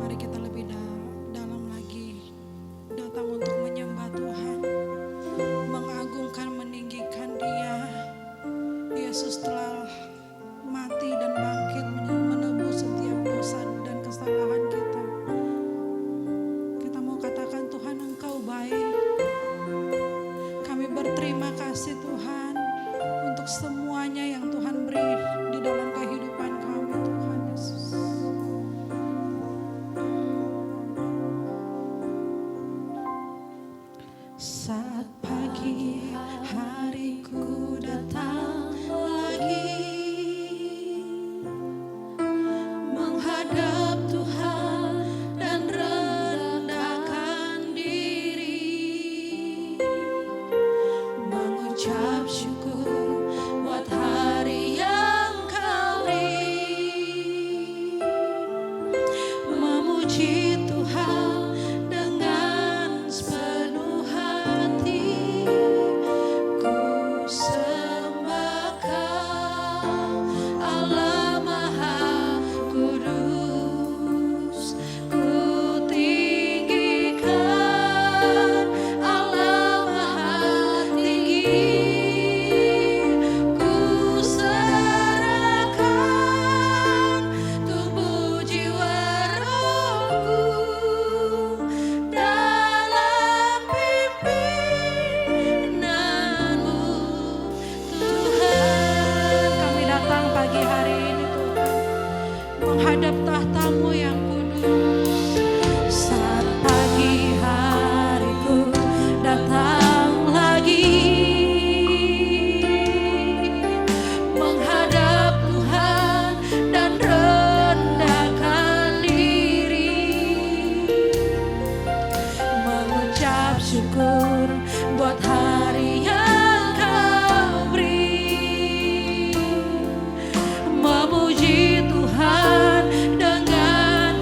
Mari kita lebih dalam lagi datang untuk menyembah Tuhan, mengagungkan, meninggikan Dia. Yesus telah mati dan bangkit menebus setiap dosa dan kesalahan kita. Kita mau katakan, Tuhan Engkau baik. Kami berterima kasih Tuhan untuk semuanya yang Tuhan beri di dalam kehidupan kami, Tuhan Yesus. Saat pagi hariku datang lagi, menghadap Tuhan dan rendahkan diri, mengucap syukur buat hari yang Kau beri, memuji Tuhan dengan sepenuh hati. Ku sembah Kau, Allah Maha Kudus. Ku tinggikan Allah Maha Tinggi. Ku serahkan tubuh jiwa rohku dalam pimpinanmu, Tuhan. Kami datang pagi hari ini, Tuhan, menghadap tahta-Mu yang kudus. Saat pagi hariku datang lagi, menghadap Tuhan dan rendahkan diri, mengucap syukur buat hari yang Kau beri, memuji Tuhan dengan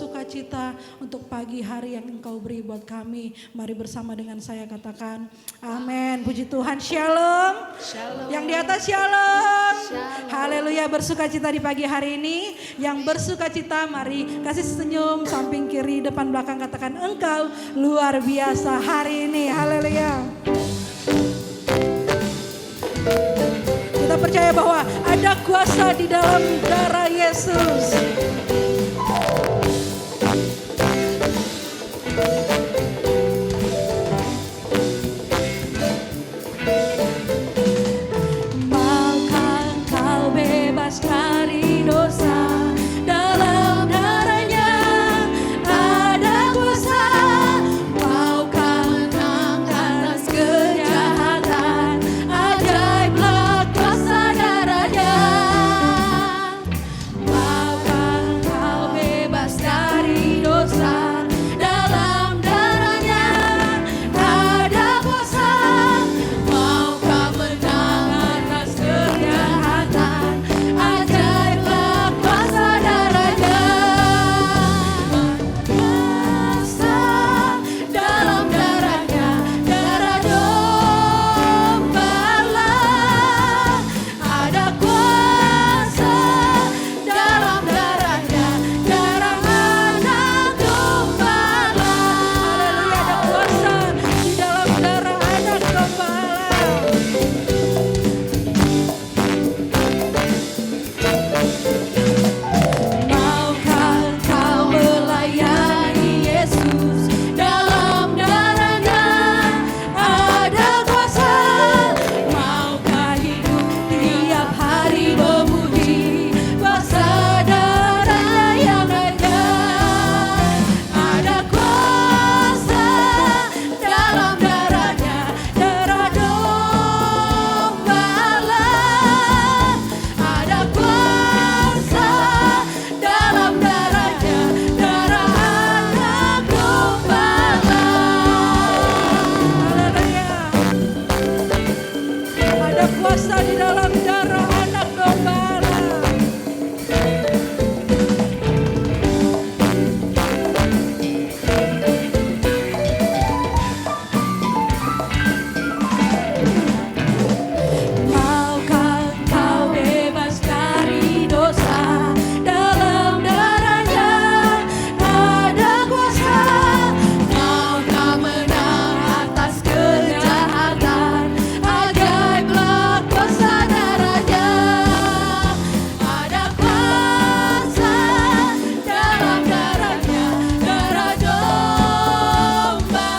bersukacita untuk pagi hari yang Engkau beri buat kami. Mari bersama dengan saya katakan amin. Puji Tuhan, shalom. Shalom. Yang di atas shalom. Shalom. Haleluya, bersukacita di pagi hari ini. Yang bersukacita mari kasih senyum samping kiri depan belakang, katakan Engkau luar biasa hari ini. Haleluya. Kita percaya bahwa ada kuasa di dalam darah Yesus. Maukah Engkau bebas dari dosa? Dalam darahnya ada kuasa. Maukah menang atas kejahatan? Ajaiblah kuasa darahnya. Maukah Engkau bebas dari dosa? Dalam darahnya ada kuasa. Maukah menang atas kejahatan? Ajaiblah kuasa darahnya. Kuasa dalam darahnya, darah Gembala. Ada kuasa dalam darahnya, darah Anak Gembala. Haleluya, ada kuasa di dalam darah Anak Gembala. Maukah Engkau melayani Yesus? Dalam darahnya ada kuasa. Maukah hidup tiap hari memuji kuasa darah yang ada? Ada kuasa dalam darahnya, darah Gembala. Ada kuasa dalam darahnya, darah Anak Gembala. Haleluya. Ada kuasa di dalam darah Anak Gembala. Maukah Engkau bebas dari dosa? Dalam darahnya ada kuasa. Maukah menang atas kejahatan? Ajaiblah kuasa darahnya. Ada kuasa dalam darahnya, darah Gembala.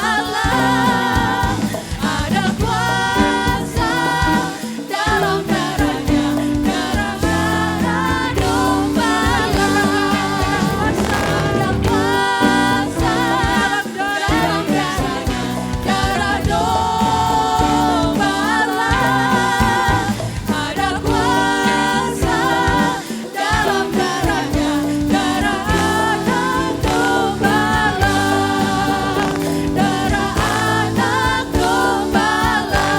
Ada kuasa dalam darahnya, darah Anak Gembala. Ada kuasa dalam darahnya, darah Gembala. Ada kuasa dalam darahnya, darah Anak Gembala. Darah Anak Gembala.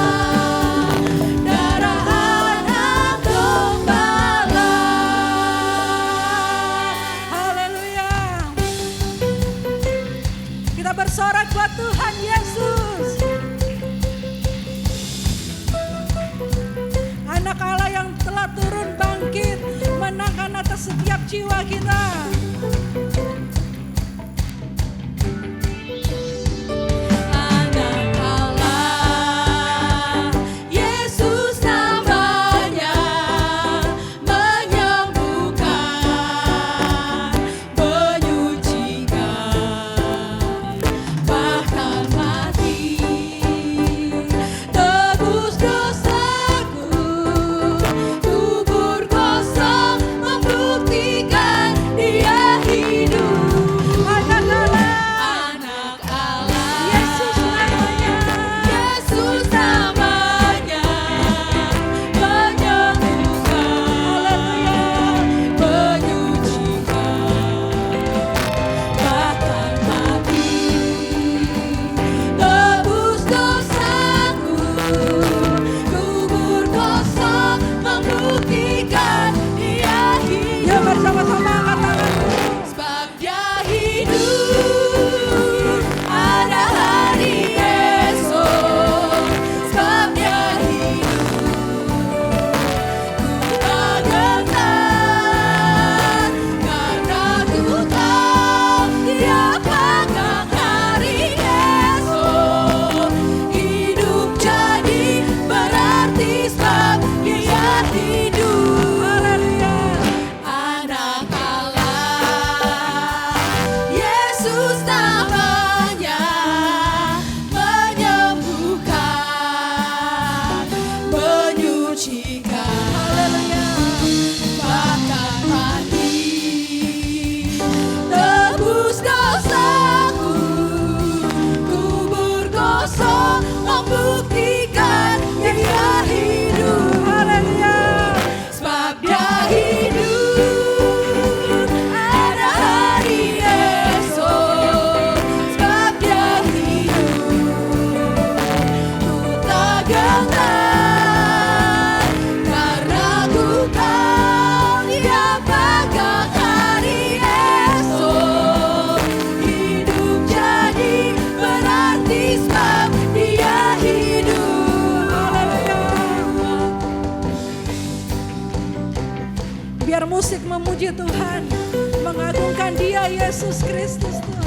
Darah Anak Gembala. Haleluya. Kita bersorak buat Tuhan Yesus. Anak Allah yang telah turun bangkit menangkan atas setiap jiwa kita. Anak Allah, Yesus namanya, menyembuhkan, menyucikan, bahkan mati, tebus dosaku, kubur kosong membuktikan Dia Puji Tuhan, mengagungkan Dia Yesus Kristus Tuhan.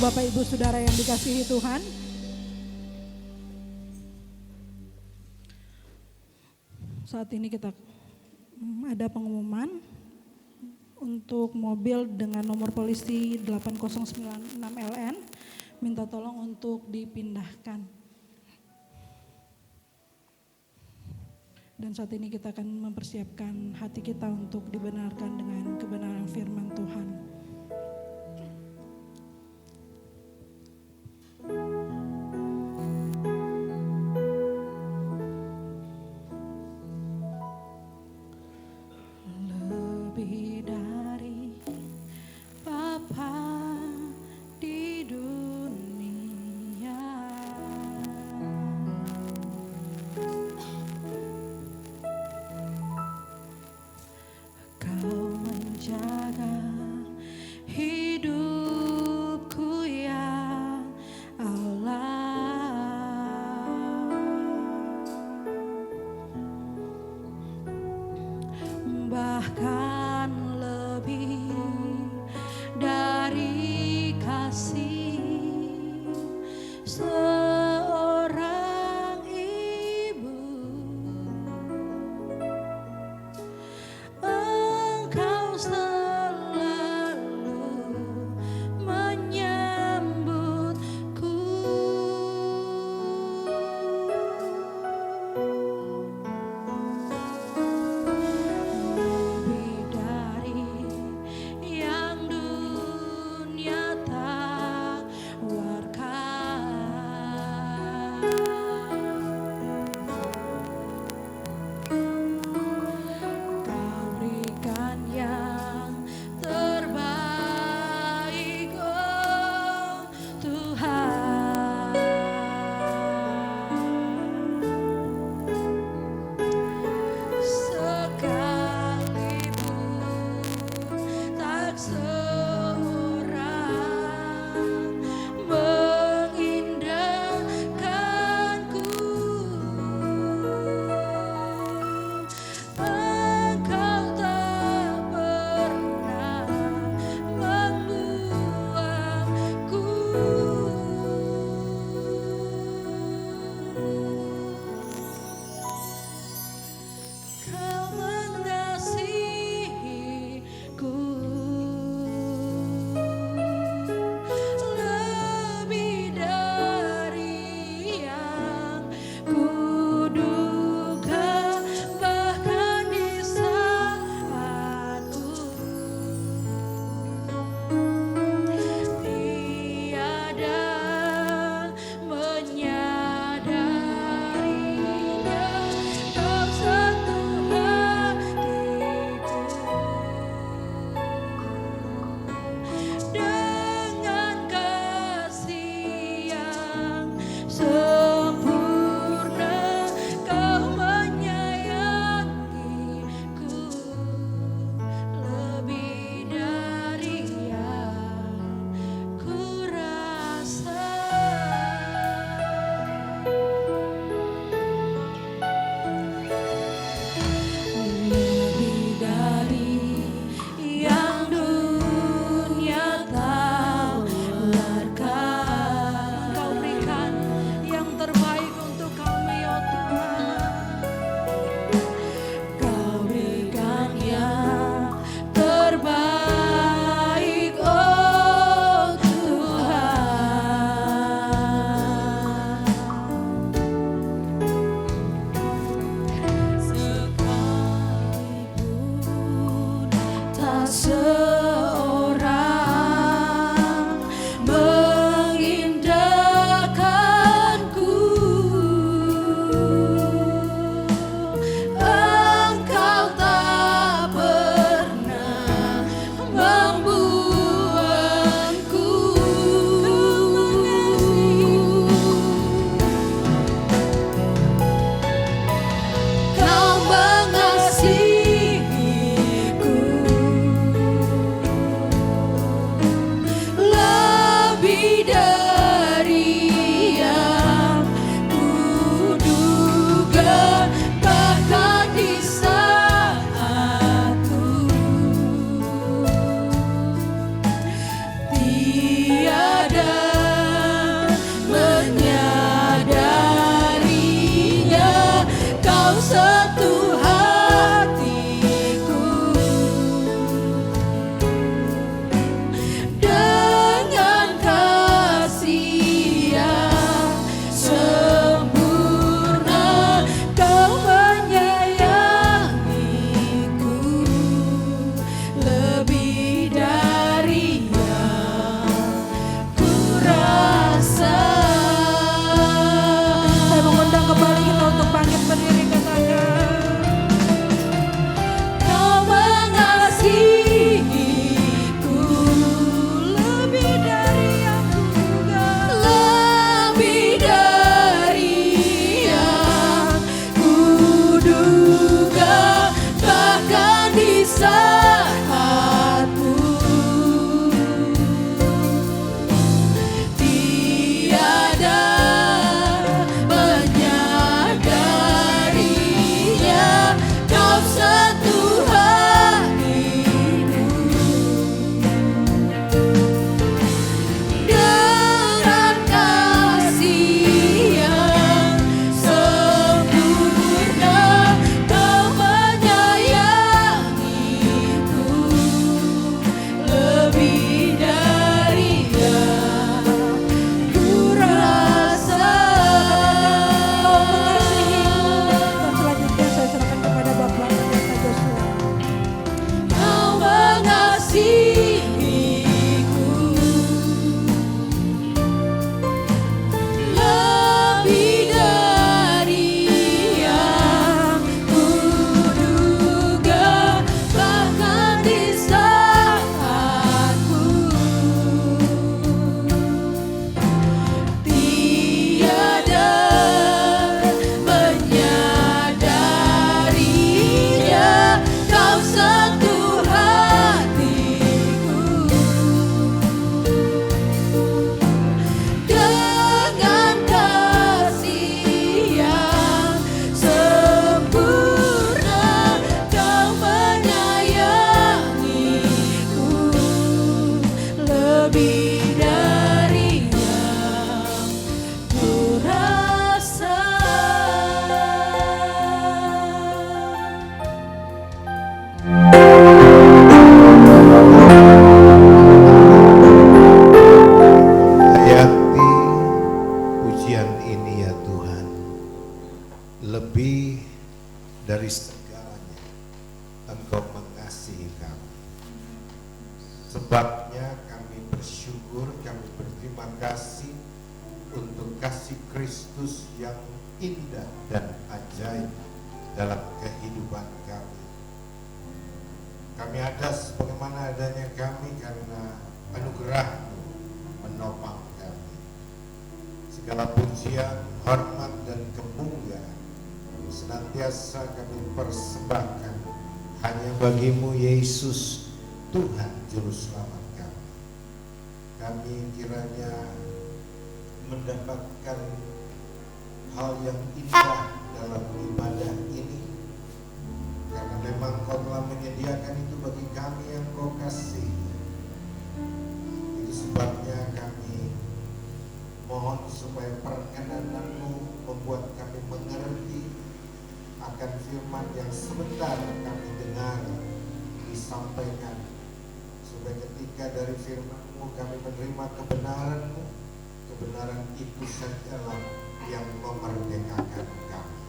Bapak Ibu Saudara yang dikasihi Tuhan. Saat ini kita ada pengumuman untuk mobil dengan nomor polisi 8096 LN, minta tolong untuk dipindahkan. Dan saat ini kita akan mempersiapkan hati kita untuk dibenarkan dengan kebenaran firman Tuhan. Lebih dari Bapa di dunia, Kau menjaga dari segalanya Engkau mengasihi kami. Sebabnya kami bersyukur, kami berterima kasih untuk kasih Kristus yang indah dan ajaib dalam kehidupan kami. Kami ada sebagaimana adanya kami karena anugerah-Mu menopang kami. Segala pujian, hormat dan kemuliaan senantiasa kami persembahkan hanya bagi-Mu Yesus, Tuhan Juru Selamat kami. Kami kiranya mendapatkan hal yang indah dalam ibadah ini, karena memang Kau telah menyediakan itu bagi kami yang Kau kasih. Itu sebabnya kami mohon supaya perkenan-Mu membuat kami mengerti akan firman yang sebentar kami dengar disampaikan, supaya ketika dari firman-Mu kami menerima kebenaran-Mu, kebenaran itu sajalah yang memerdekakan kami.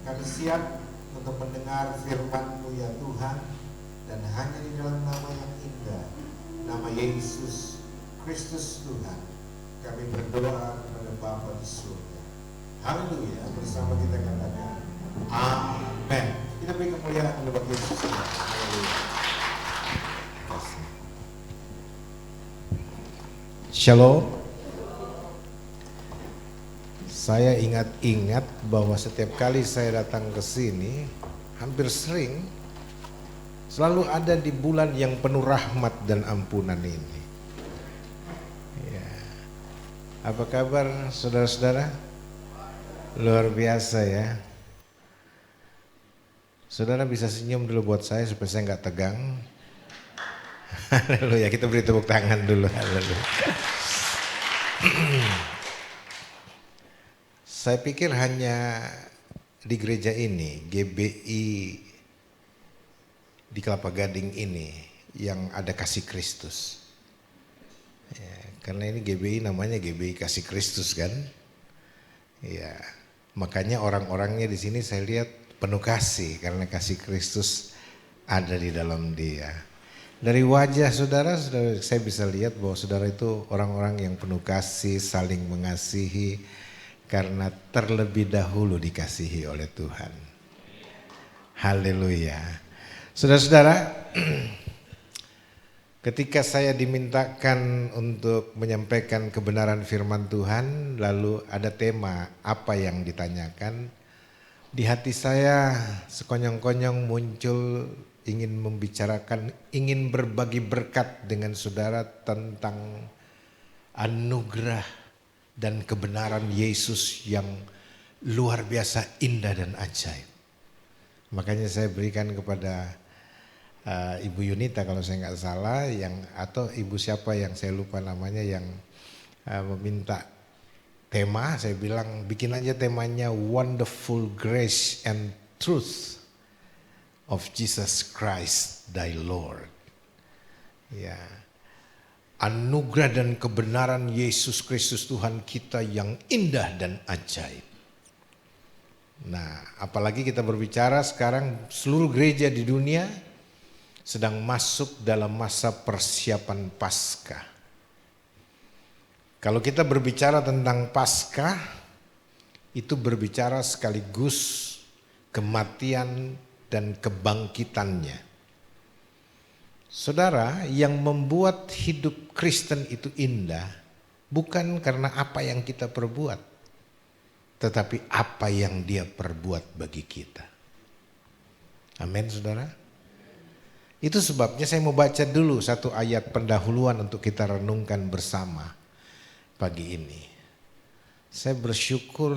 Kami siap untuk mendengar firman-Mu ya Tuhan, dan hanya di dalam nama yang indah, nama Yesus Kristus Tuhan, kami berdoa kepada Bapa di surga. Haleluya. Bersama kita katakan amin. Kita beri kemuliaan kepada Yesus. Haleluya. Shalom. Saya ingat-ingat bahwa setiap kali saya datang ke sini, hampir sering selalu ada di bulan yang penuh rahmat dan ampunan ini. Ya. Apa kabar saudara-saudara? Luar biasa ya. Saudara bisa senyum dulu buat saya supaya saya nggak tegang. Haleluya, kita beri tepuk tangan dulu. Haleluya. Saya pikir hanya di gereja ini, GBI di Kelapa Gading ini yang ada kasih Kristus. Ya, karena ini GBI namanya GBI kasih Kristus kan. Ya, makanya orang-orangnya di sini saya lihat penuh kasih karena kasih Kristus ada di dalam dia. Dari wajah saudara saya bisa lihat bahwa saudara itu orang-orang yang penuh kasih, saling mengasihi karena terlebih dahulu dikasihi oleh Tuhan. Haleluya. Saudara-saudara, ketika saya dimintakan untuk menyampaikan kebenaran firman Tuhan, lalu ada tema apa yang ditanyakan, di hati saya sekonyong-konyong muncul ingin membicarakan, ingin berbagi berkat dengan saudara tentang anugerah dan kebenaran Yesus yang luar biasa indah dan ajaib. Makanya saya berikan kepada Ibu Yunita kalau saya nggak salah, atau Ibu siapa yang saya lupa namanya yang meminta tema. Saya bilang bikin aja temanya Wonderful Grace and Truth of Jesus Christ Thy Lord. Ya. Anugerah dan kebenaran Yesus Kristus Tuhan kita yang indah dan ajaib. Nah, apalagi kita berbicara sekarang seluruh gereja di dunia sedang masuk dalam masa persiapan Paskah. Kalau kita berbicara tentang Paskah, itu berbicara sekaligus kematian dan kebangkitannya. Saudara, yang membuat hidup Kristen itu indah bukan karena apa yang kita perbuat, tetapi apa yang Dia perbuat bagi kita. Amin, saudara. Itu sebabnya saya mau baca dulu satu ayat pendahuluan untuk kita renungkan bersama pagi ini. Saya bersyukur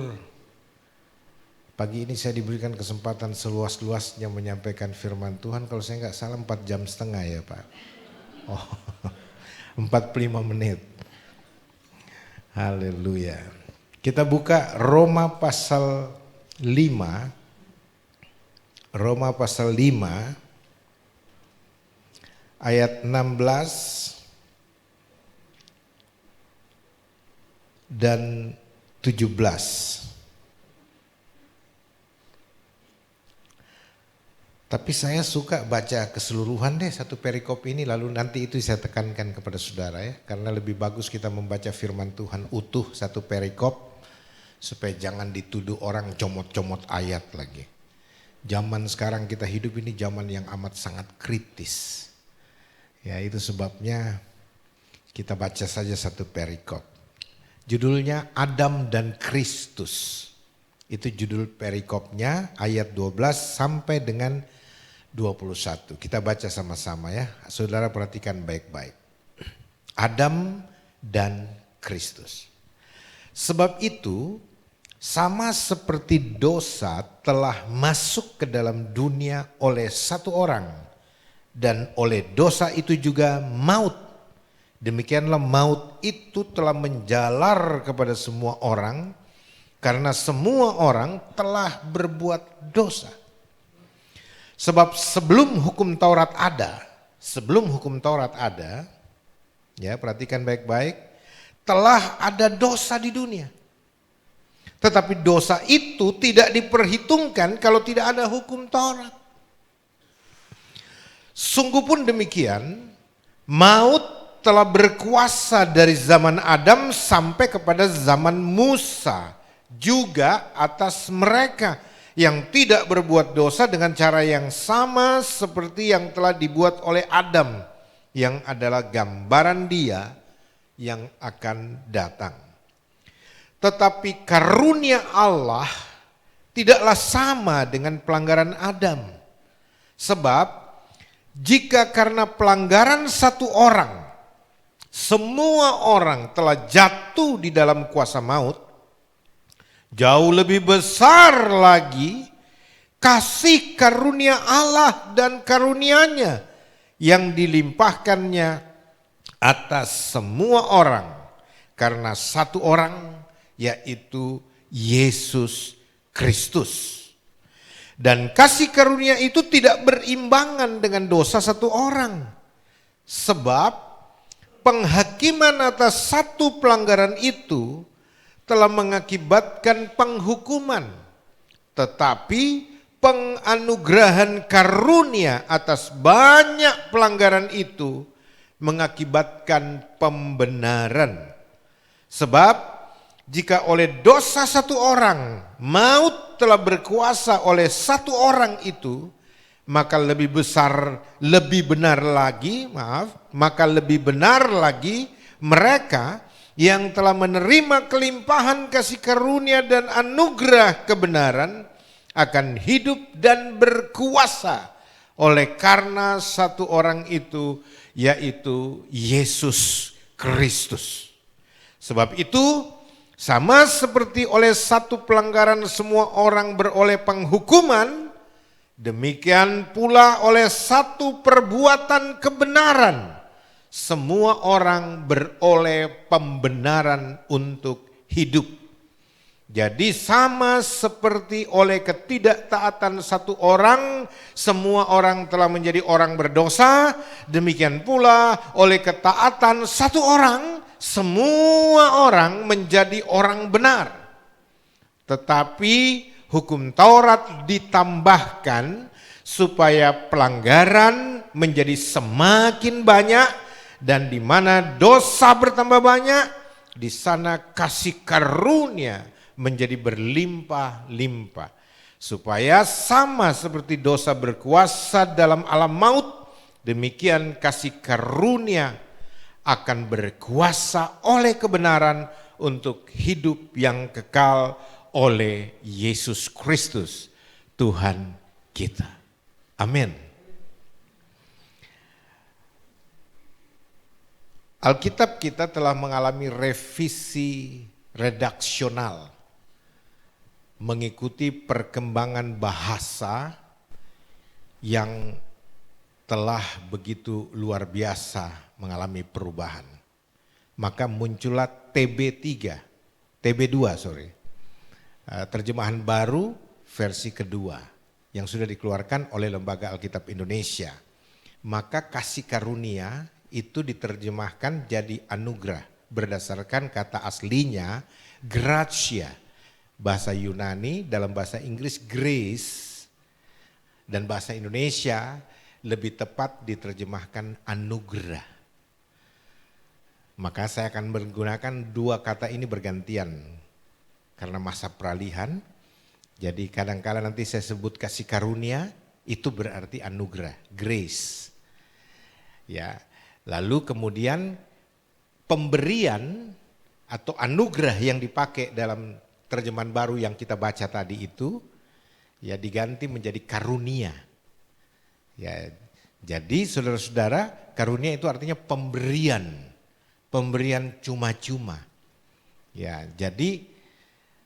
pagi ini saya diberikan kesempatan seluas-luasnya menyampaikan firman Tuhan. Kalau saya nggak salah 4,5 jam ya Pak. Oh, 45 menit. Haleluya. Kita buka Roma pasal 5. Roma pasal 5 ayat 16 dan 17. Tapi saya suka baca keseluruhan deh satu perikop ini, lalu nanti itu saya tekankan kepada saudara ya. Karena lebih bagus kita membaca firman Tuhan utuh satu perikop, supaya jangan dituduh orang comot-comot ayat lagi. Zaman sekarang kita hidup ini zaman yang amat sangat kritis. Ya itu sebabnya kita baca saja satu perikop. Judulnya Adam dan Kristus. Itu judul perikopnya, ayat 12 sampai dengan 21. Kita baca sama-sama ya. Saudara perhatikan baik-baik. Adam dan Kristus. Sebab itu sama seperti dosa telah masuk ke dalam dunia oleh satu orang, dan oleh dosa itu juga maut. Demikianlah maut itu telah menjalar kepada semua orang, karena semua orang telah berbuat dosa. Sebab sebelum hukum Taurat ada, ya perhatikan baik-baik, telah ada dosa di dunia. Tetapi dosa itu tidak diperhitungkan kalau tidak ada hukum Taurat. Sungguh pun demikian, maut telah berkuasa dari zaman Adam sampai kepada zaman Musa, juga atas mereka yang tidak berbuat dosa dengan cara yang sama seperti yang telah dibuat oleh Adam, yang adalah gambaran Dia yang akan datang. Tetapi karunia Allah tidaklah sama dengan pelanggaran Adam. Sebab jika karena pelanggaran satu orang, semua orang telah jatuh di dalam kuasa maut, jauh lebih besar lagi kasih karunia Allah dan karunia-Nya yang dilimpahkannya atas semua orang karena satu orang, yaitu Yesus Kristus. Dan kasih karunia itu tidak berimbangan dengan dosa satu orang. Sebab penghakiman atas satu pelanggaran itu telah mengakibatkan penghukuman, tetapi penganugerahan karunia atas banyak pelanggaran itu mengakibatkan pembenaran. Sebab jika oleh dosa satu orang maut telah berkuasa oleh satu orang itu, maka lebih benar lagi mereka yang telah menerima kelimpahan kasih karunia dan anugerah kebenaran akan hidup dan berkuasa oleh karena satu orang itu, yaitu Yesus Kristus. Sebab itu sama seperti oleh satu pelanggaran semua orang beroleh penghukuman, demikian pula oleh satu perbuatan kebenaran semua orang beroleh pembenaran untuk hidup. Jadi sama seperti oleh ketidaktaatan satu orang, semua orang telah menjadi orang berdosa, demikian pula oleh ketaatan satu orang, semua orang menjadi orang benar. Tetapi hukum Taurat ditambahkan supaya pelanggaran menjadi semakin banyak, dan di mana dosa bertambah banyak, di sana kasih karunia menjadi berlimpah-limpah. Supaya sama seperti dosa berkuasa dalam alam maut, demikian kasih karunia akan berkuasa oleh kebenaran untuk hidup yang kekal oleh Yesus Kristus Tuhan kita. Amin. Alkitab kita telah mengalami revisi redaksional mengikuti perkembangan bahasa yang telah begitu luar biasa mengalami perubahan. Maka muncullah TB2, terjemahan baru versi kedua yang sudah dikeluarkan oleh Lembaga Alkitab Indonesia. Maka kasih karunia itu diterjemahkan jadi anugerah berdasarkan kata aslinya gratia, bahasa Yunani, dalam bahasa Inggris grace, Dan bahasa Indonesia lebih tepat diterjemahkan anugerah. Maka saya akan menggunakan dua kata ini bergantian karena masa peralihan. Jadi kadang-kala nanti saya sebut kasih karunia, itu berarti anugerah, grace. Ya, lalu kemudian pemberian atau anugerah yang dipakai dalam terjemahan baru yang kita baca tadi itu ya diganti menjadi karunia. Ya, jadi saudara-saudara, karunia itu artinya pemberian cuma-cuma. Ya, jadi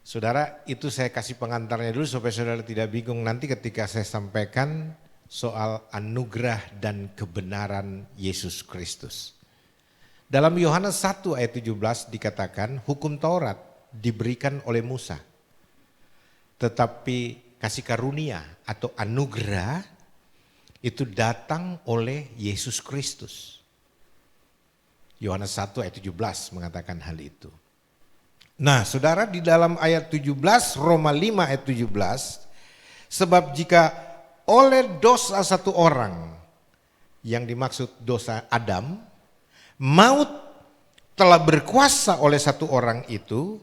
saudara, itu saya kasih pengantarnya dulu supaya saudara tidak bingung nanti ketika saya sampaikan soal anugerah dan kebenaran Yesus Kristus. Dalam Yohanes 1 ayat 17 dikatakan hukum Taurat diberikan oleh Musa. Tetapi kasih karunia atau anugerah itu datang oleh Yesus Kristus. Yohanes 1 ayat 17 mengatakan hal itu. Nah saudara, di dalam ayat 17, Roma 5 ayat 17, sebab jika oleh dosa satu orang, yang dimaksud dosa Adam, maut telah berkuasa oleh satu orang itu,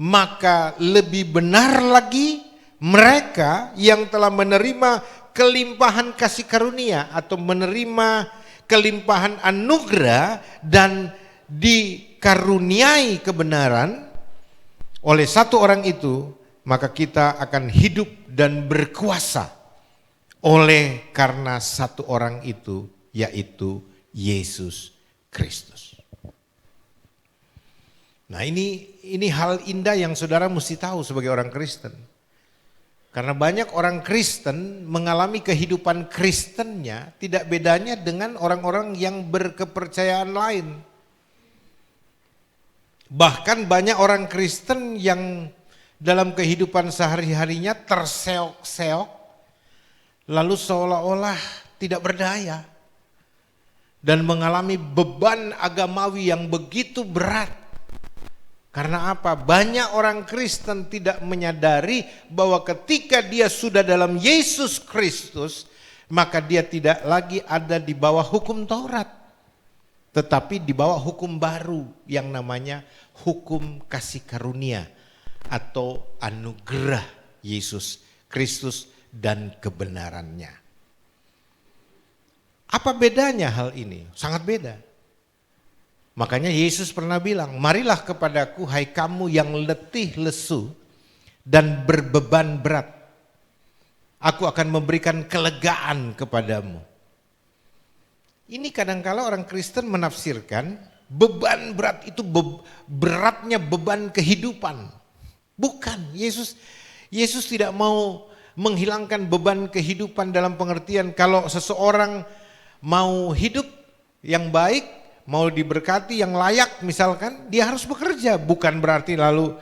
maka lebih benar lagi mereka yang telah menerima kelimpahan kasih karunia atau menerima kelimpahan anugerah dan dikaruniai kebenaran oleh satu orang itu, maka kita akan hidup dan berkuasa oleh karena satu orang itu, yaitu Yesus Kristus. Nah ini hal indah yang saudara mesti tahu sebagai orang Kristen. Karena banyak orang Kristen mengalami kehidupan Kristennya tidak bedanya dengan orang-orang yang berkepercayaan lain. Bahkan banyak orang Kristen yang dalam kehidupan sehari-harinya terseok-seok, lalu seolah-olah tidak berdaya. Dan mengalami beban agamawi yang begitu berat. Karena apa? Banyak orang Kristen tidak menyadari bahwa ketika dia sudah dalam Yesus Kristus, maka dia tidak lagi ada di bawah hukum Taurat. Tetapi di bawah hukum baru yang namanya hukum kasih karunia atau anugerah Yesus Kristus dan kebenarannya. Apa bedanya hal ini? Sangat beda. Makanya Yesus pernah bilang, marilah kepadaku hai kamu yang letih lesu dan berbeban berat. Aku akan memberikan kelegaan kepadamu. Ini kadangkala orang Kristen menafsirkan beban berat itu beratnya beban kehidupan. Bukan, Yesus tidak mau menghilangkan beban kehidupan dalam pengertian kalau seseorang mau hidup yang baik, mau diberkati yang layak misalkan, dia harus bekerja. Bukan berarti lalu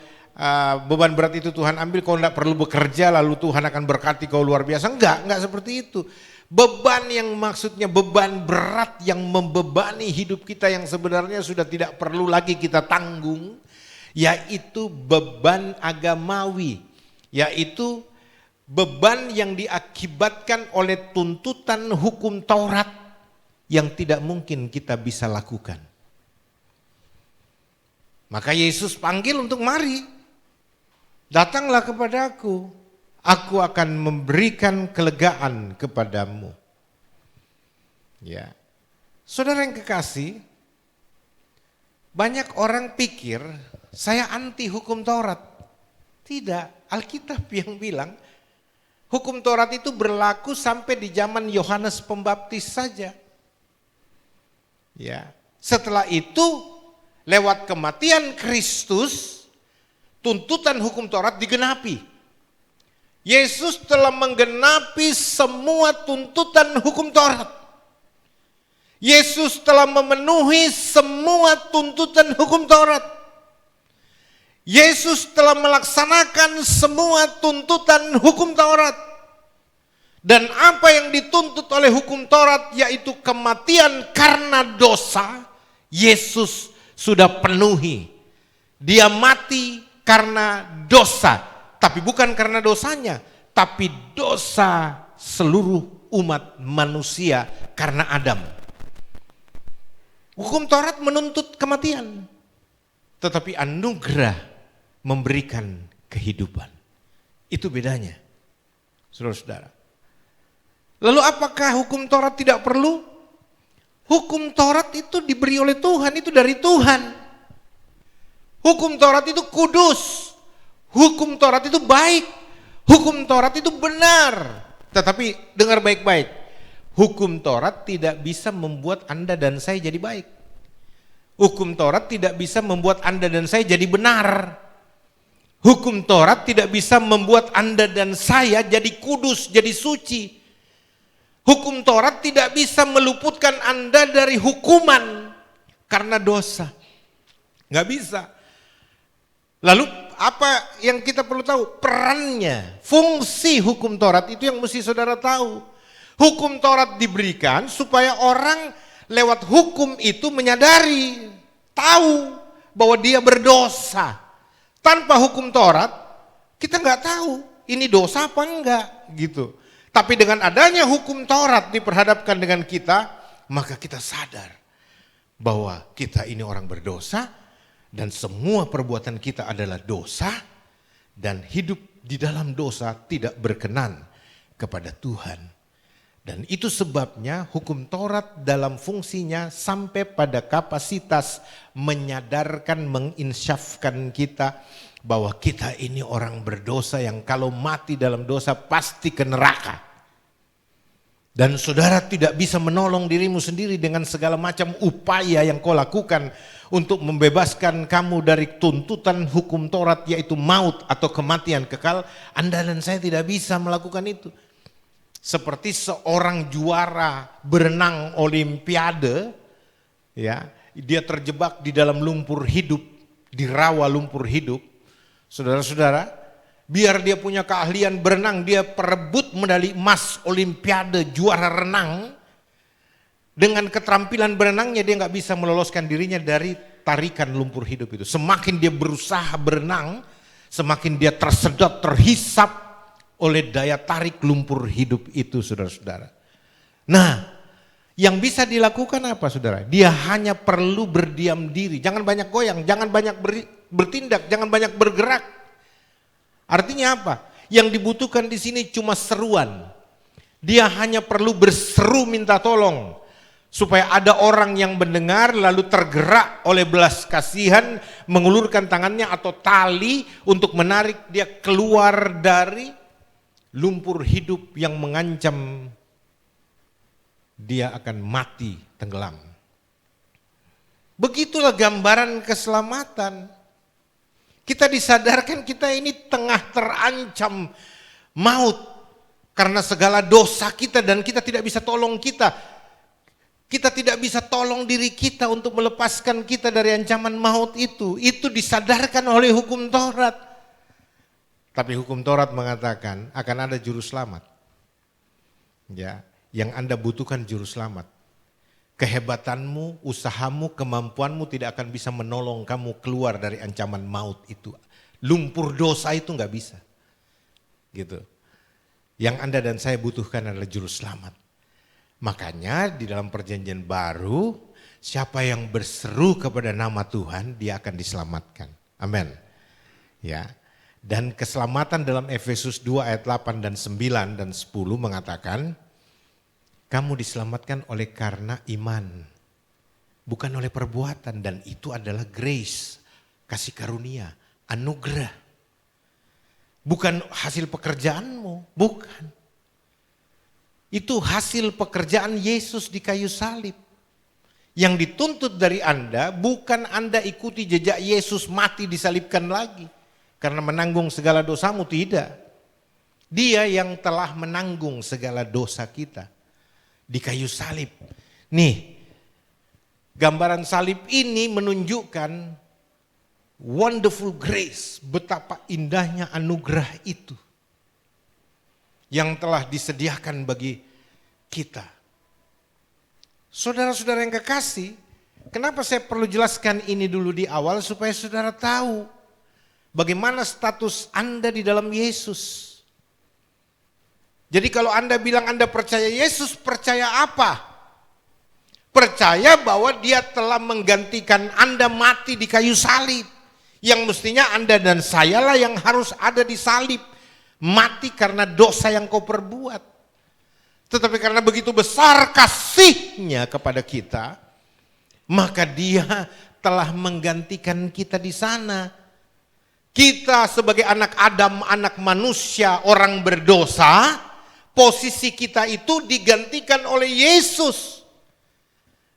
beban berat itu Tuhan ambil, kau tidak perlu bekerja lalu Tuhan akan berkati kau luar biasa. Enggak seperti itu. Beban yang maksudnya beban berat yang membebani hidup kita yang sebenarnya sudah tidak perlu lagi kita tanggung, yaitu beban agamawi, yaitu beban yang diakibatkan oleh tuntutan hukum Taurat yang tidak mungkin kita bisa lakukan. Maka Yesus panggil untuk mari, datanglah kepadaku, aku akan memberikan kelegaan kepadamu. Ya, saudara yang kekasih, banyak orang pikir saya anti hukum Taurat. Tidak, Alkitab yang bilang hukum Taurat itu berlaku sampai di zaman Yohanes Pembaptis saja. Ya, setelah itu lewat kematian Kristus, tuntutan hukum Taurat digenapi. Yesus telah menggenapi semua tuntutan hukum Taurat. Yesus telah memenuhi semua tuntutan hukum Taurat. Yesus telah melaksanakan semua tuntutan hukum Taurat. Dan apa yang dituntut oleh hukum Taurat yaitu kematian karena dosa, Yesus sudah penuhi. Dia mati karena dosa, tapi bukan karena dosanya, tapi dosa seluruh umat manusia karena Adam. Hukum Taurat menuntut kematian, tetapi anugerah memberikan kehidupan. Itu bedanya, saudara-saudara. Lalu apakah hukum Taurat tidak perlu? Hukum Taurat itu diberi oleh Tuhan, itu dari Tuhan. Hukum Taurat itu kudus, hukum Taurat itu baik, hukum Taurat itu benar. Tetapi dengar baik-baik, hukum Taurat tidak bisa membuat Anda dan saya jadi baik. Hukum Taurat tidak bisa membuat Anda dan saya jadi benar. Hukum Taurat tidak bisa membuat Anda dan saya jadi kudus, jadi suci. Hukum Taurat tidak bisa meluputkan Anda dari hukuman karena dosa. Nggak bisa. Lalu apa yang kita perlu tahu? Perannya, fungsi hukum Taurat itu yang mesti saudara tahu. Hukum Taurat diberikan supaya orang lewat hukum itu menyadari, tahu bahwa dia berdosa. Tanpa hukum Taurat, kita nggak tahu ini dosa apa enggak gitu. Tapi dengan adanya hukum Taurat diperhadapkan dengan kita, maka kita sadar bahwa kita ini orang berdosa dan semua perbuatan kita adalah dosa dan hidup di dalam dosa tidak berkenan kepada Tuhan. Dan itu sebabnya hukum Taurat dalam fungsinya sampai pada kapasitas menyadarkan, menginsyafkan kita bahwa kita ini orang berdosa yang kalau mati dalam dosa pasti ke neraka. Dan saudara tidak bisa menolong dirimu sendiri dengan segala macam upaya yang kau lakukan untuk membebaskan kamu dari tuntutan hukum Taurat yaitu maut atau kematian kekal. Anda dan saya tidak bisa melakukan itu. Seperti seorang juara berenang olimpiade, ya, dia terjebak di dalam lumpur hidup, di rawa lumpur hidup. Saudara-saudara, biar dia punya keahlian berenang, dia perebut medali emas olimpiade juara renang. Dengan keterampilan berenangnya dia nggak bisa meloloskan dirinya dari tarikan lumpur hidup itu. Semakin dia berusaha berenang, semakin dia tersedot, terhisap oleh daya tarik lumpur hidup itu, saudara-saudara. Nah, yang bisa dilakukan apa, saudara? Dia hanya perlu berdiam diri, jangan banyak goyang, jangan banyak bertindak, jangan banyak bergerak. Artinya apa? Yang dibutuhkan di sini cuma seruan. Dia hanya perlu berseru minta tolong supaya ada orang yang mendengar lalu tergerak oleh belas kasihan, mengulurkan tangannya atau tali untuk menarik dia keluar dari lumpur hidup yang mengancam dia akan mati tenggelam. Begitulah gambaran keselamatan. Kita disadarkan kita ini tengah terancam maut karena segala dosa kita dan kita tidak bisa tolong kita. Kita tidak bisa tolong diri kita untuk melepaskan kita dari ancaman maut itu. Itu disadarkan oleh hukum Taurat. Tapi hukum Taurat mengatakan akan ada juru selamat. Ya, yang Anda butuhkan juru selamat. Kehebatanmu, usahamu, kemampuanmu tidak akan bisa menolong kamu keluar dari ancaman maut itu. Lumpur dosa itu nggak bisa. Gitu. Yang Anda dan saya butuhkan adalah juru selamat. Makanya di dalam perjanjian baru, siapa yang berseru kepada nama Tuhan, dia akan diselamatkan. Amin. Ya. Dan keselamatan dalam Efesus 2 ayat 8 dan 9 dan 10 mengatakan, kamu diselamatkan oleh karena iman, bukan oleh perbuatan, dan itu adalah grace, kasih karunia, anugerah. Bukan hasil pekerjaanmu, bukan. Itu hasil pekerjaan Yesus di kayu salib. Yang dituntut dari Anda bukan Anda ikuti jejak Yesus mati disalibkan lagi. Karena menanggung segala dosamu, tidak. Dia yang telah menanggung segala dosa kita di kayu salib. Nih, gambaran salib ini menunjukkan wonderful grace, betapa indahnya anugerah itu yang telah disediakan bagi kita. Saudara-saudara yang kekasih, kenapa saya perlu jelaskan ini dulu di awal supaya saudara tahu bagaimana status Anda di dalam Yesus. Jadi kalau Anda bilang Anda percaya Yesus, percaya apa? Percaya bahwa dia telah menggantikan Anda mati di kayu salib. Yang mestinya Anda dan sayalah yang harus ada di salib. Mati karena dosa yang kau perbuat. Tetapi karena begitu besar kasihnya kepada kita, maka dia telah menggantikan kita di sana. Kita sebagai anak Adam, anak manusia, orang berdosa, posisi kita itu digantikan oleh Yesus.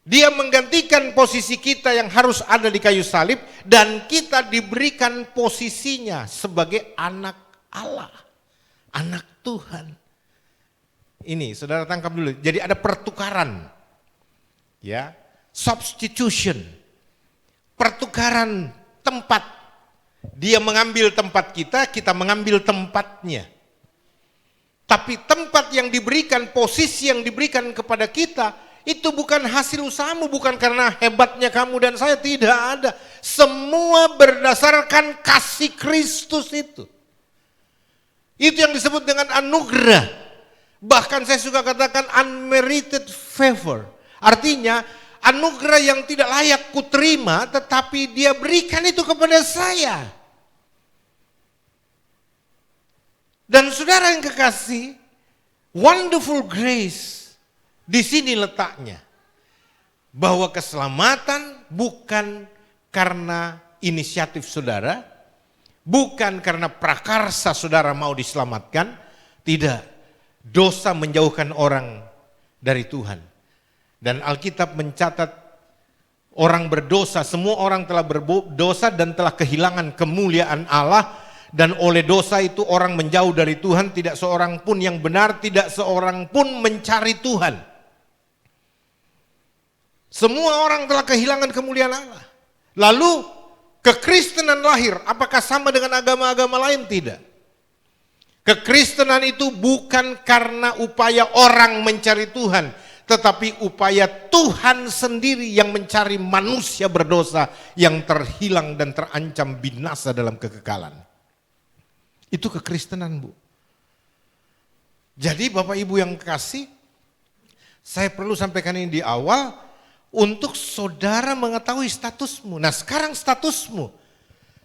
Dia menggantikan posisi kita yang harus ada di kayu salib, dan kita diberikan posisinya sebagai anak Allah, anak Tuhan. Ini saudara tangkap dulu. Jadi ada pertukaran, ya, substitution, pertukaran tempat. Dia mengambil tempat kita, kita mengambil tempatnya. Tapi tempat yang diberikan, posisi yang diberikan kepada kita, itu bukan hasil usahamu, bukan karena hebatnya kamu dan saya, tidak ada. Semua berdasarkan kasih Kristus itu. Itu yang disebut dengan anugerah. Bahkan saya suka katakan unmerited favor. Artinya anugerah yang tidak layak kuterima, tetapi dia berikan itu kepada saya. Dan saudara yang kekasih, wonderful grace di sini letaknya. Bahwa keselamatan bukan karena inisiatif saudara, bukan karena prakarsa saudara mau diselamatkan, tidak. Dosa menjauhkan orang dari Tuhan. Dan Alkitab mencatat orang berdosa, semua orang telah berdosa dan telah kehilangan kemuliaan Allah. Dan oleh dosa itu orang menjauh dari Tuhan, tidak seorang pun yang benar, tidak seorang pun mencari Tuhan. Semua orang telah kehilangan kemuliaan Allah. Lalu kekristenan lahir, apakah sama dengan agama-agama lain? Tidak. Kekristenan itu bukan karena upaya orang mencari Tuhan, tetapi upaya Tuhan sendiri yang mencari manusia berdosa yang terhilang dan terancam binasa dalam kekekalan. Itu kekristenan, Bu. Jadi Bapak Ibu yang kasih, saya perlu sampaikan ini di awal untuk saudara mengetahui statusmu. Nah, sekarang statusmu.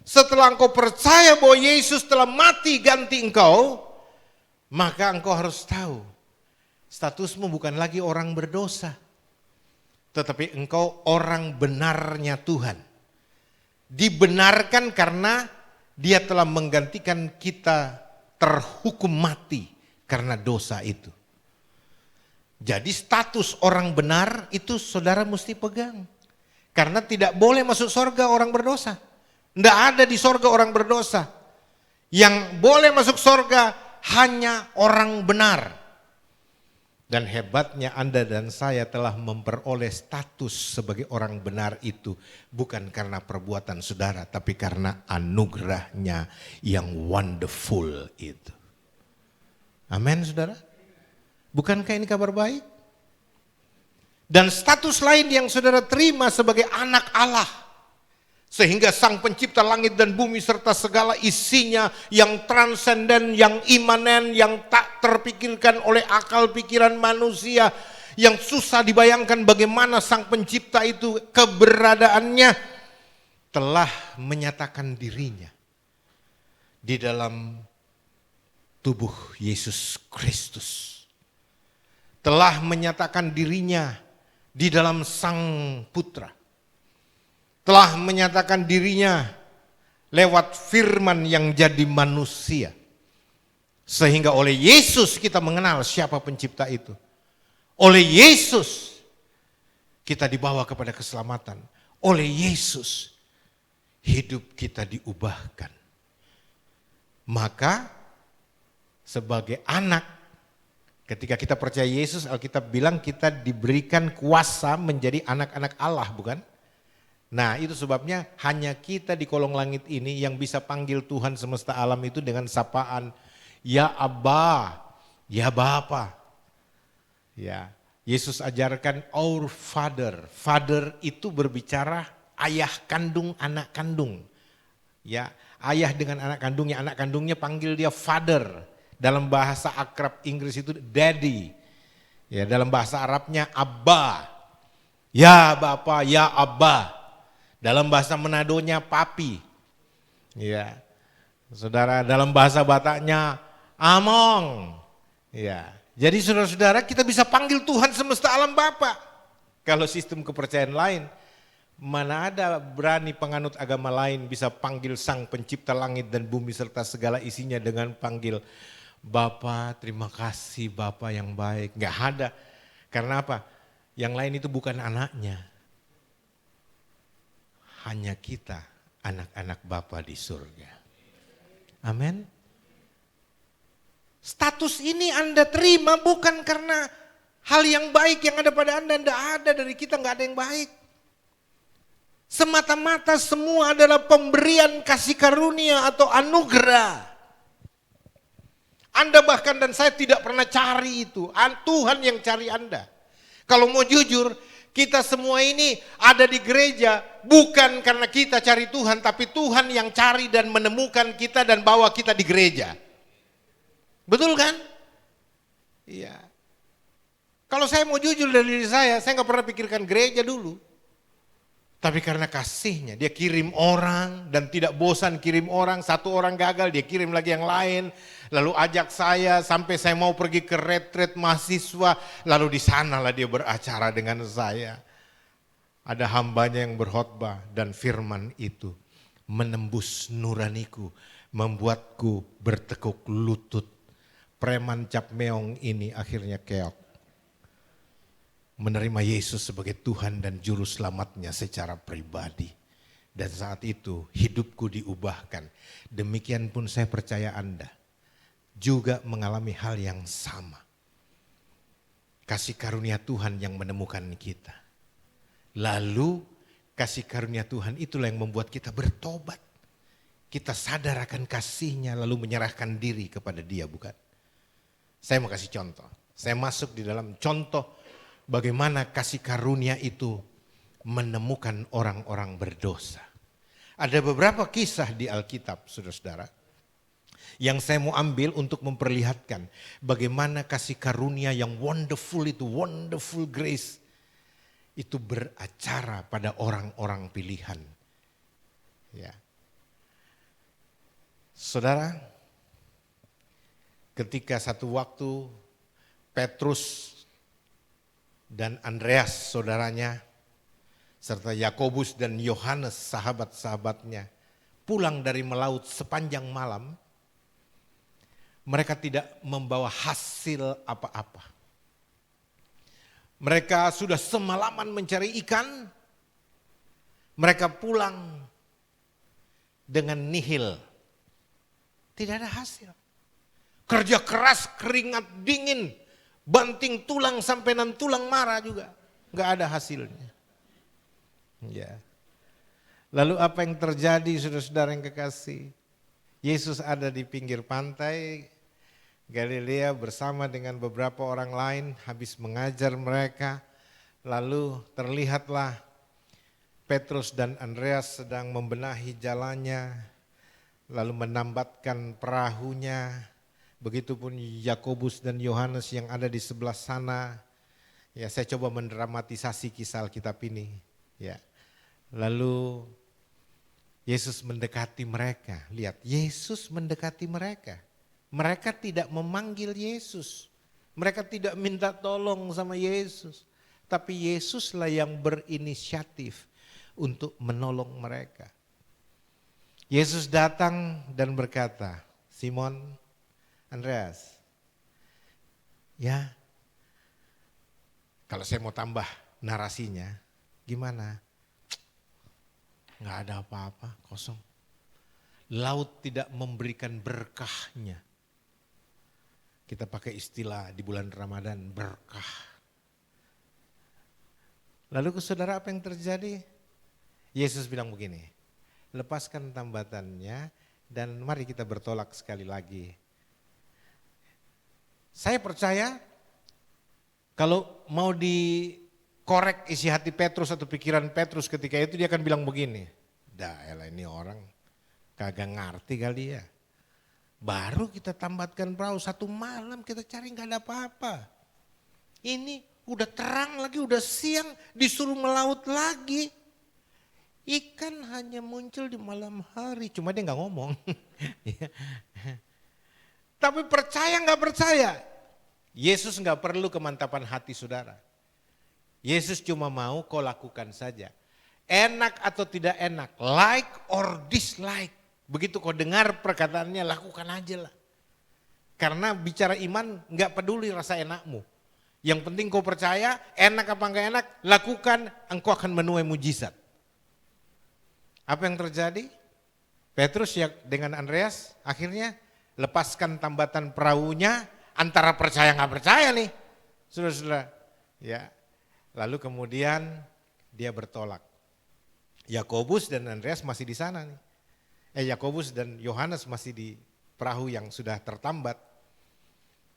Setelah engkau percaya bahwa Yesus telah mati ganti engkau, maka engkau harus tahu statusmu bukan lagi orang berdosa, tetapi engkau orang benarnya Tuhan. Dibenarkan karena dia telah menggantikan kita terhukum mati karena dosa itu. Jadi status orang benar itu saudara mesti pegang. Karena tidak boleh masuk surga orang berdosa. Tidak ada di sorga orang berdosa. Yang boleh masuk sorga hanya orang benar. Dan hebatnya Anda dan saya telah memperoleh status sebagai orang benar itu. Bukan karena perbuatan saudara, tapi karena anugerahnya yang wonderful itu. Amin saudara. Bukankah ini kabar baik? Dan status lain yang saudara terima sebagai anak Allah. Sehingga Sang Pencipta langit dan bumi serta segala isinya yang transenden, yang imanen, yang tak terpikirkan oleh akal pikiran manusia, yang susah dibayangkan bagaimana Sang Pencipta itu keberadaannya, telah menyatakan dirinya di dalam tubuh Yesus Kristus. Telah menyatakan dirinya di dalam Sang Putra. Telah menyatakan dirinya lewat firman yang jadi manusia. Sehingga oleh Yesus kita mengenal siapa pencipta itu. Oleh Yesus kita dibawa kepada keselamatan. Oleh Yesus hidup kita diubahkan. Maka sebagai anak, ketika kita percaya Yesus, Alkitab bilang kita diberikan kuasa menjadi anak-anak Allah, bukan? Nah, itu sebabnya hanya kita di kolong langit ini yang bisa panggil Tuhan semesta alam itu dengan sapaan ya Abba, ya Bapa. Ya, Yesus ajarkan our Father. Father itu berbicara ayah kandung, anak kandung. Ya, ayah dengan anak kandungnya panggil dia Father. Dalam bahasa akrab Inggris itu daddy. Ya, dalam bahasa Arabnya Abba. Ya Bapa, ya Abba. Dalam bahasa Manadonya papi. Ya. Saudara, dalam bahasa Bataknya Among. Ya. Jadi saudara-saudara, kita bisa panggil Tuhan semesta alam Bapa. Kalau sistem kepercayaan lain, mana ada berani penganut agama lain bisa panggil Sang Pencipta langit dan bumi serta segala isinya dengan panggil Bapa, terima kasih Bapa yang baik. Nggak ada. Karena apa? Yang lain itu bukan anaknya. Hanya kita, anak-anak Bapa di surga. Amin. Status ini Anda terima bukan karena hal yang baik yang ada pada Anda. Tidak ada, dari kita nggak ada yang baik. Semata-mata semua adalah pemberian kasih karunia atau anugerah. Anda bahkan dan saya tidak pernah cari itu. Tuhan yang cari Anda. Kalau mau jujur, kita semua ini ada di gereja bukan karena kita cari Tuhan, tapi Tuhan yang cari dan menemukan kita dan bawa kita di gereja. Betul kan? Iya. Kalau saya mau jujur dari diri saya nggak pernah pikirkan gereja dulu. Tapi karena kasihnya, dia kirim orang dan tidak bosan kirim orang. Satu orang gagal, dia kirim lagi yang lain. Lalu ajak saya sampai saya mau pergi ke retret mahasiswa. Lalu di sanalah dia beracara dengan saya. Ada hambanya yang berkhotbah dan firman itu menembus nuraniku. Membuatku bertekuk lutut. Preman cap meong ini akhirnya keok. Menerima Yesus sebagai Tuhan dan Juru Selamatnya secara pribadi. Dan saat itu hidupku diubahkan. Demikian pun saya percaya Anda juga mengalami hal yang sama. Kasih karunia Tuhan yang menemukan kita. Lalu kasih karunia Tuhan itulah yang membuat kita bertobat. Kita sadar akan kasih-Nya lalu menyerahkan diri kepada Dia, bukan? Saya mau kasih contoh. Saya masuk di dalam contoh bagaimana kasih karunia itu menemukan orang-orang berdosa. Ada beberapa kisah di Alkitab, saudara-saudara, yang saya mau ambil untuk memperlihatkan bagaimana kasih karunia yang wonderful itu, wonderful grace, itu beracara pada orang-orang pilihan. Ya. Saudara, ketika satu waktu Petrus dan Andreas saudaranya, serta Yakobus dan Yohanes sahabat-sahabatnya pulang dari melaut sepanjang malam, mereka tidak membawa hasil apa-apa. Mereka sudah semalaman mencari ikan, mereka pulang dengan nihil. Tidak ada hasil. Kerja keras, keringat dingin, banting tulang sampai nan tulang marah juga. Nggak ada hasilnya. Ya. Lalu apa yang terjadi saudara-saudara yang kekasih? Yesus ada di pinggir pantai Galilea bersama dengan beberapa orang lain habis mengajar mereka. Lalu terlihatlah Petrus dan Andreas sedang membenahi jalannya. Lalu menambatkan perahunya. Begitupun Yakobus dan Yohanes yang ada di sebelah sana. Ya, saya coba mendramatisasi kisah Alkitab ini. Ya. Lalu Yesus mendekati mereka. Lihat, Yesus mendekati mereka. Mereka tidak memanggil Yesus. Mereka tidak minta tolong sama Yesus. Tapi Yesuslah yang berinisiatif untuk menolong mereka. Yesus datang dan berkata, Simon, Andreas, ya, kalau saya mau tambah narasinya, gimana? Nggak ada apa-apa, kosong. Laut tidak memberikan berkahnya. Kita pakai istilah di bulan Ramadan, berkah. Lalu ke saudara apa yang terjadi? Yesus bilang begini, lepaskan tambatannya dan mari kita bertolak sekali lagi. Saya percaya kalau mau dikorek isi hati Petrus atau pikiran Petrus ketika itu dia akan bilang begini. Dah elah ini orang kagak ngerti kali ya. Baru kita tambatkan perahu, 1 malam kita cari nggak ada apa-apa. Ini udah terang lagi, udah siang, disuruh melaut lagi. Ikan hanya muncul di malam hari, cuma dia nggak ngomong. Tapi percaya nggak percaya, Yesus nggak perlu kemantapan hati saudara. Yesus cuma mau kau lakukan saja. Enak atau tidak enak, like or dislike. Begitu kau dengar perkataannya, lakukan aja lah. Karena bicara iman nggak peduli rasa enakmu. Yang penting kau percaya, enak apa enggak enak, lakukan, engkau akan menuai mujizat. Apa yang terjadi? Petrus ya dengan Andreas akhirnya lepaskan tambatan perahunya, antara percaya nggak percaya nih, saudara-saudara. Ya, lalu kemudian dia bertolak. Yakobus dan Andreas masih di sana nih. Yakobus dan Yohanes masih di perahu yang sudah tertambat.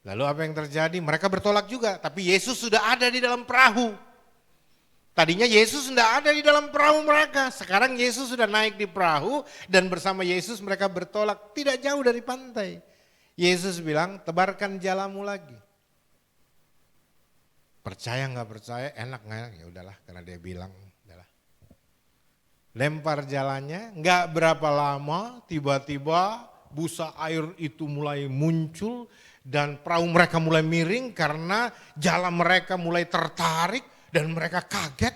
Lalu apa yang terjadi? Mereka bertolak juga, tapi Yesus sudah ada di dalam perahu. Tadinya Yesus tidak ada di dalam perahu mereka. Sekarang Yesus sudah naik di perahu dan bersama Yesus mereka bertolak tidak jauh dari pantai. Yesus bilang, tebarkan jalamu lagi. Percaya nggak percaya, enak nggak enak, ya udahlah karena dia bilang, udahlah. Lempar jalannya, nggak berapa lama tiba-tiba busa air itu mulai muncul dan perahu mereka mulai miring karena jalan mereka mulai tertarik. Dan mereka kaget,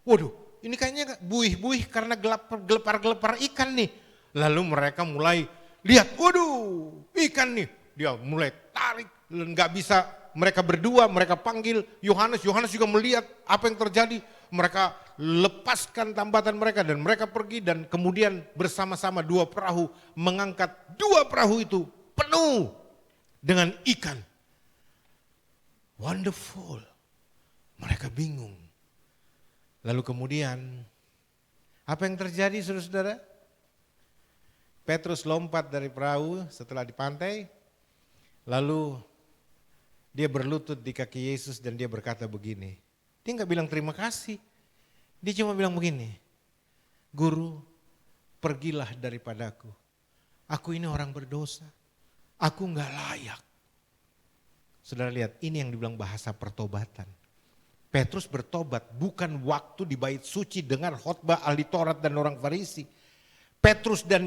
waduh ini kayaknya buih-buih karena gelepar-gelepar ikan nih. Lalu mereka mulai lihat, waduh ikan nih. Dia mulai tarik, nggak bisa mereka berdua, mereka panggil Yohanes. Yohanes juga melihat apa yang terjadi. Mereka lepaskan tambatan mereka dan mereka pergi dan kemudian bersama-sama 2 perahu mengangkat 2 perahu itu penuh dengan ikan. Wonderful. Mereka bingung. Lalu kemudian apa yang terjadi saudara-saudara? Petrus lompat dari perahu setelah di pantai. Lalu dia berlutut di kaki Yesus dan dia berkata begini. Dia nggak bilang terima kasih. Dia cuma bilang begini. Guru, pergilah daripadaku. Aku ini orang berdosa. Aku nggak layak. Saudara lihat, ini yang dibilang bahasa pertobatan. Petrus bertobat bukan waktu di bait suci dengar khotbah ahli Taurat dan orang Farisi. Petrus dan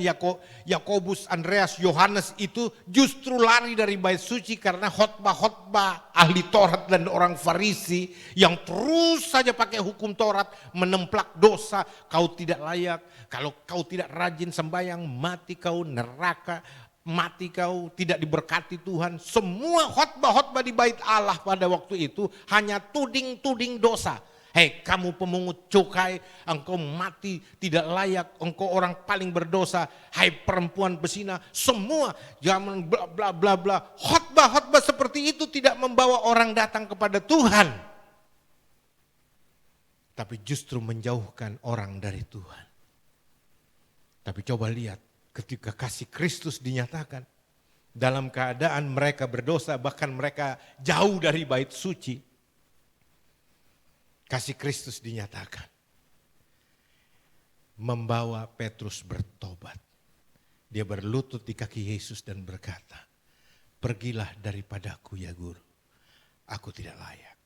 Yakobus, Andreas, Yohanes itu justru lari dari bait suci karena khotbah-khotbah ahli Taurat dan orang Farisi yang terus saja pakai hukum Taurat menemplak dosa. Kau tidak layak, kalau kau tidak rajin sembahyang mati kau neraka. Mati kau, tidak diberkati Tuhan. Semua khotbah-khotbah di bait Allah pada waktu itu hanya tuding-tuding dosa. Hei kamu pemungut cukai, engkau mati tidak layak, engkau orang paling berdosa. Hai perempuan pesina, semua zaman bla bla bla bla. Khotbah-khotbah seperti itu tidak membawa orang datang kepada Tuhan. Tapi justru menjauhkan orang dari Tuhan. Tapi coba lihat. Ketika kasih Kristus dinyatakan, dalam keadaan mereka berdosa, bahkan mereka jauh dari bait suci, kasih Kristus dinyatakan. Membawa Petrus bertobat. Dia berlutut di kaki Yesus dan berkata, pergilah daripadaku ya guru, aku tidak layak.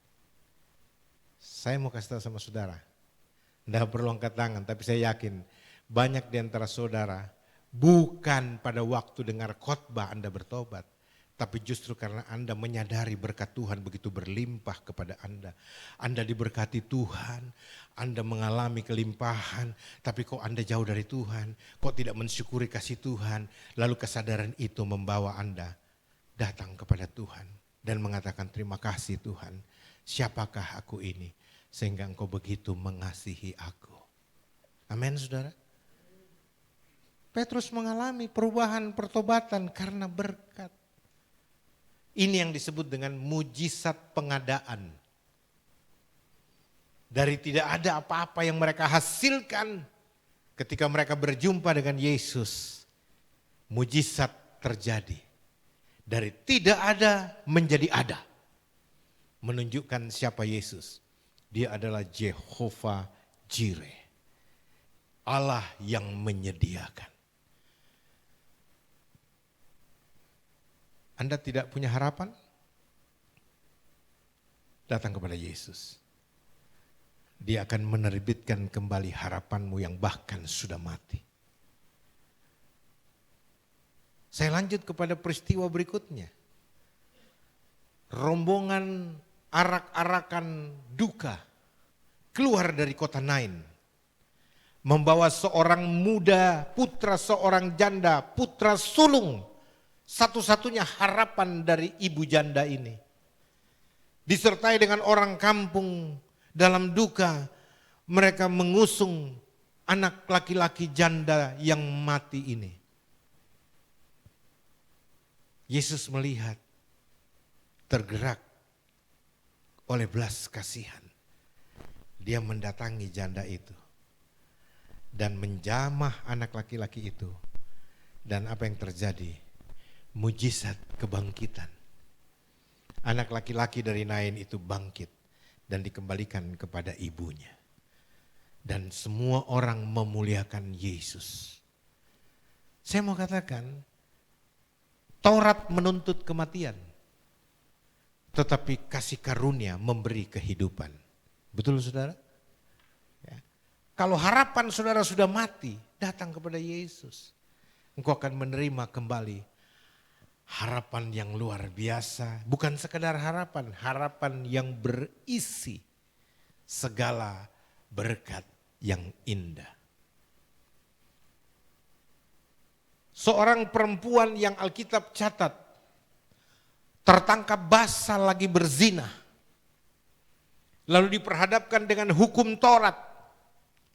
Saya mau kasih tahu sama saudara, tidak perlu angkat tangan, tapi saya yakin banyak di antara saudara, bukan pada waktu dengar khotbah Anda bertobat, tapi justru karena Anda menyadari berkat Tuhan begitu berlimpah kepada Anda. Anda diberkati Tuhan, Anda mengalami kelimpahan, tapi kok Anda jauh dari Tuhan, kok tidak mensyukuri kasih Tuhan. Lalu kesadaran itu membawa Anda datang kepada Tuhan dan mengatakan terima kasih Tuhan. Siapakah aku ini sehingga Engkau begitu mengasihi aku. Amin saudara. Petrus mengalami perubahan pertobatan karena berkat. Ini yang disebut dengan mujizat pengadaan. Dari tidak ada apa-apa yang mereka hasilkan ketika mereka berjumpa dengan Yesus. Mujizat terjadi. Dari tidak ada menjadi ada. Menunjukkan siapa Yesus. Dia adalah Jehovah Jireh. Allah yang menyediakan. Anda tidak punya harapan? Datang kepada Yesus. Dia akan menerbitkan kembali harapanmu yang bahkan sudah mati. Saya lanjut kepada peristiwa berikutnya. Rombongan arak-arakan duka keluar dari kota Nain. Membawa seorang muda, putra seorang janda, putra sulung. Satu-satunya harapan dari ibu janda ini. Disertai dengan orang kampung dalam duka, mereka mengusung anak laki-laki janda yang mati ini. Yesus melihat, tergerak oleh belas kasihan. Dia mendatangi janda itu dan menjamah anak laki-laki itu. Dan apa yang terjadi? Mujizat kebangkitan. Anak laki-laki dari Nain itu bangkit dan dikembalikan kepada ibunya. Dan semua orang memuliakan Yesus. Saya mau katakan, Taurat menuntut kematian, tetapi kasih karunia memberi kehidupan. Betul saudara? Ya. Kalau harapan saudara sudah mati, datang kepada Yesus. Engkau akan menerima kembali harapan yang luar biasa, bukan sekedar harapan, harapan yang berisi segala berkat yang indah. Seorang perempuan yang Alkitab catat tertangkap basah lagi berzina, lalu diperhadapkan dengan hukum Taurat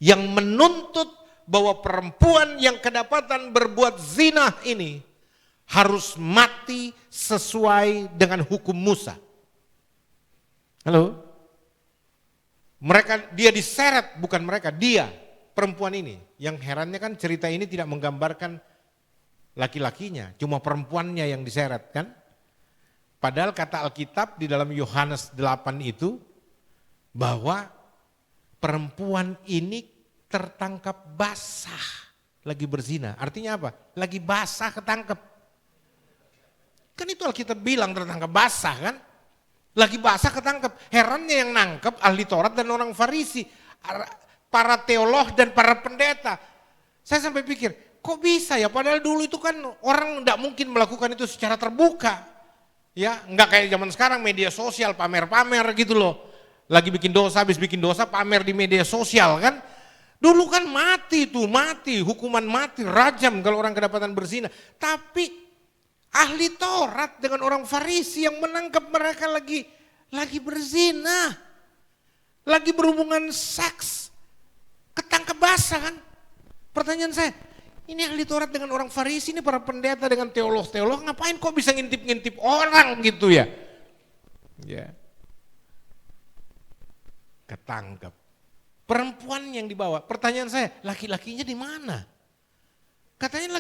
yang menuntut bahwa perempuan yang kedapatan berbuat zina ini harus mati sesuai dengan hukum Musa. Halo? Dia diseret, bukan mereka, dia, perempuan ini. Yang herannya kan cerita ini tidak menggambarkan laki-lakinya, cuma perempuannya yang diseret kan. Padahal kata Alkitab di dalam Yohanes 8 itu, bahwa perempuan ini tertangkap basah lagi berzina. Artinya apa? Lagi basah ketangkep. Kan itu Alkitab bilang tertangkap basah kan. Lagi basah ketangkep. Herannya yang nangkep ahli Taurat dan orang Farisi. Para teolog dan para pendeta. Saya sampai pikir, kok bisa ya? Padahal dulu itu kan orang tidak mungkin melakukan itu secara terbuka. Ya, enggak kayak zaman sekarang media sosial pamer-pamer gitu loh. Lagi bikin dosa, habis bikin dosa pamer di media sosial kan. Dulu kan mati tuh, mati, hukuman mati, rajam kalau orang kedapatan berzina. Tapi ahli Taurat dengan orang Farisi yang menangkap mereka lagi berzina. Lagi berhubungan seks. Ketangkep basah kan. Pertanyaan saya, ini ahli Taurat dengan orang Farisi, ini para pendeta dengan teolog-teolog, ngapain kok bisa ngintip-ngintip orang gitu ya? Ya. Ketangkep. Perempuan yang dibawa, pertanyaan saya, laki-lakinya di mana? Katanya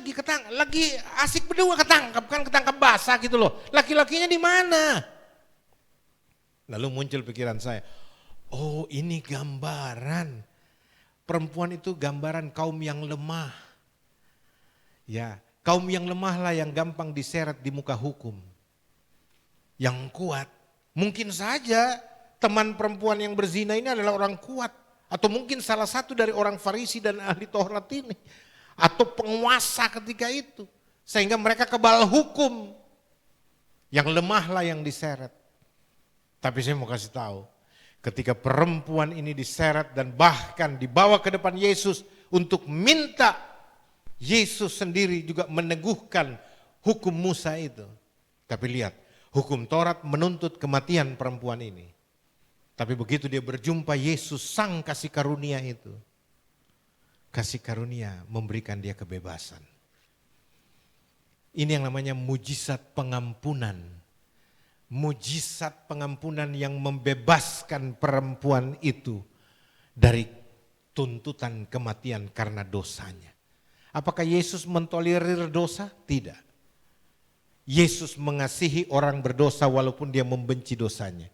lagi asik berdua ketangkap basah gitu loh. Laki-lakinya di mana? Lalu muncul pikiran saya, oh ini gambaran. Perempuan itu gambaran kaum yang lemah. Ya, kaum yang lemah lah yang gampang diseret di muka hukum. Yang kuat, mungkin saja teman perempuan yang berzina ini adalah orang kuat. Atau mungkin salah satu dari orang Farisi dan ahli Taurat ini. Atau penguasa ketika itu. Sehingga mereka kebal hukum. Yang lemah lah yang diseret. Tapi saya mau kasih tahu. Ketika perempuan ini diseret dan bahkan dibawa ke depan Yesus. Untuk minta Yesus sendiri juga meneguhkan hukum Musa itu. Tapi lihat, hukum Taurat menuntut kematian perempuan ini. Tapi begitu dia berjumpa Yesus sang kasih karunia itu. Kasih karunia memberikan dia kebebasan. Ini yang namanya mujizat pengampunan. Mujizat pengampunan yang membebaskan perempuan itu dari tuntutan kematian karena dosanya. Apakah Yesus mentolerir dosa? Tidak. Yesus mengasihi orang berdosa walaupun dia membenci dosanya.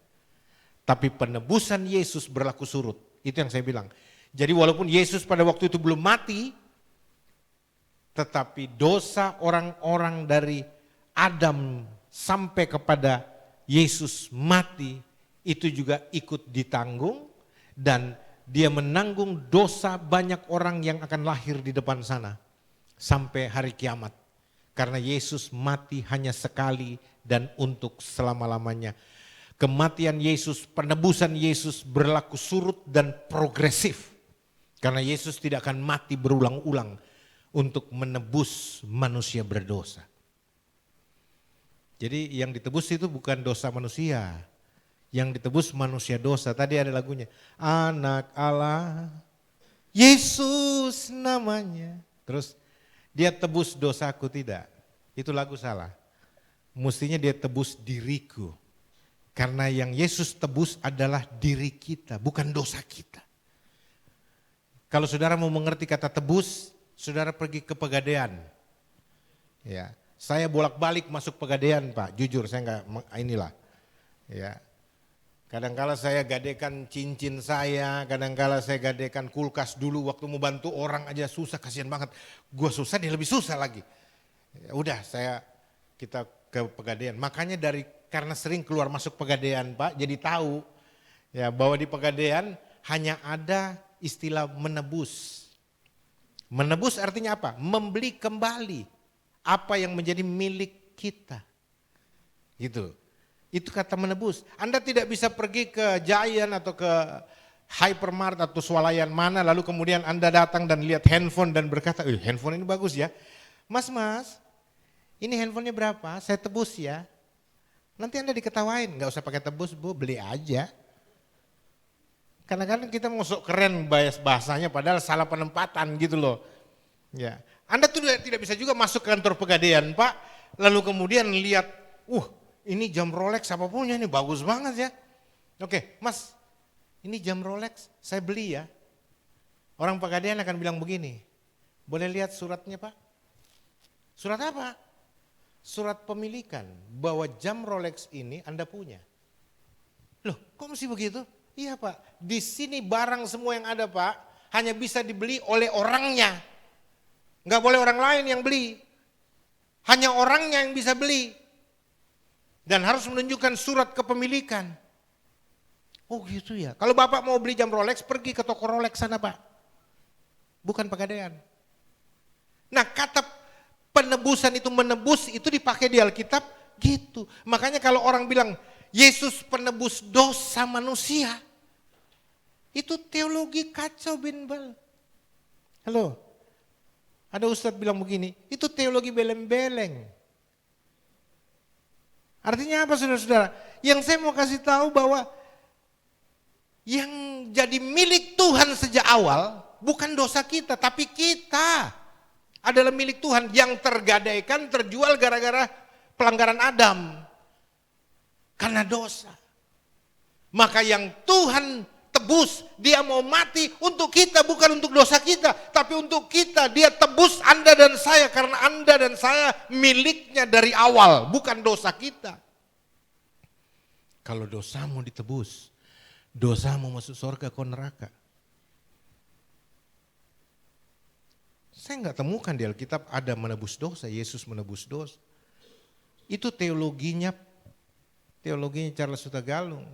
Tapi penebusan Yesus berlaku surut. Itu yang saya bilang. Jadi walaupun Yesus pada waktu itu belum mati, tetapi dosa orang-orang dari Adam sampai kepada Yesus mati, itu juga ikut ditanggung dan dia menanggung dosa banyak orang yang akan lahir di depan sana sampai hari kiamat. Karena Yesus mati hanya sekali dan untuk selama-lamanya. Kematian Yesus, penebusan Yesus berlaku surut dan progresif. Karena Yesus tidak akan mati berulang-ulang untuk menebus manusia berdosa. Jadi yang ditebus itu bukan dosa manusia. Yang ditebus manusia dosa. Tadi ada lagunya. Anak Allah, Yesus namanya. Terus dia tebus dosaku, tidak. Itu lagu salah. Mestinya dia tebus diriku. Karena yang Yesus tebus adalah diri kita, bukan dosa kita. Kalau saudara mau mengerti kata tebus, saudara pergi ke Pegadaian. Ya, saya bolak-balik masuk Pegadaian, Pak. Jujur saya enggak inilah. Ya. Kadang-kala saya gadekan cincin saya, kadang-kala saya gadekan kulkas dulu waktu mau bantu orang aja susah, kasihan banget. Gua susah, dia lebih susah lagi. Ya, udah kita ke Pegadaian. Makanya karena sering keluar masuk Pegadaian, Pak, jadi tahu ya bahwa di Pegadaian hanya ada istilah menebus. Menebus artinya apa? Membeli kembali apa yang menjadi milik kita. Gitu. Itu kata menebus. Anda tidak bisa pergi ke Giant atau ke Hypermart atau swalayan mana lalu kemudian Anda datang dan lihat handphone dan berkata, handphone ini bagus ya. Mas, ini handphonenya berapa? Saya tebus ya. Nanti Anda diketawain, gak usah pakai tebus Bu, beli aja. Kadang-kadang kita mau sok keren bahasanya padahal salah penempatan gitu loh. Ya, Anda tuh tidak bisa juga masuk ke kantor Pegadaian, Pak, lalu kemudian lihat, ini jam Rolex apa punya nih, bagus banget ya. Oke, Mas, ini jam Rolex saya beli ya. Orang Pegadaian akan bilang begini, boleh lihat suratnya Pak? Surat apa? Surat pemilikan bahwa jam Rolex ini Anda punya. Loh, kok mesti begitu? Iya Pak, di sini barang semua yang ada Pak hanya bisa dibeli oleh orangnya. Enggak boleh orang lain yang beli. Hanya orangnya yang bisa beli. Dan harus menunjukkan surat kepemilikan. Oh gitu ya. Kalau Bapak mau beli jam Rolex, pergi ke toko Rolex sana Pak. Bukan Pegadaian. Nah kata penebusan itu menebus itu dipakai di Alkitab gitu. Makanya kalau orang bilang Yesus penebus dosa manusia, itu teologi kacau bimbel. Halo, ada ustadz bilang begini, itu teologi beleng-beleng. Artinya apa saudara-saudara? Yang saya mau kasih tahu bahwa yang jadi milik Tuhan sejak awal bukan dosa kita, tapi kita adalah milik Tuhan yang tergadaikan, terjual gara-gara pelanggaran Adam. Karena dosa. Maka yang Tuhan tebus, dia mau mati untuk kita, bukan untuk dosa kita. Tapi untuk kita, dia tebus Anda dan saya. Karena Anda dan saya miliknya dari awal, bukan dosa kita. Kalau dosamu ditebus, dosamu masuk surga, kau neraka. Saya enggak temukan di Alkitab ada menebus dosa, Yesus menebus dosa. Itu teologinya Charles Hutagalung.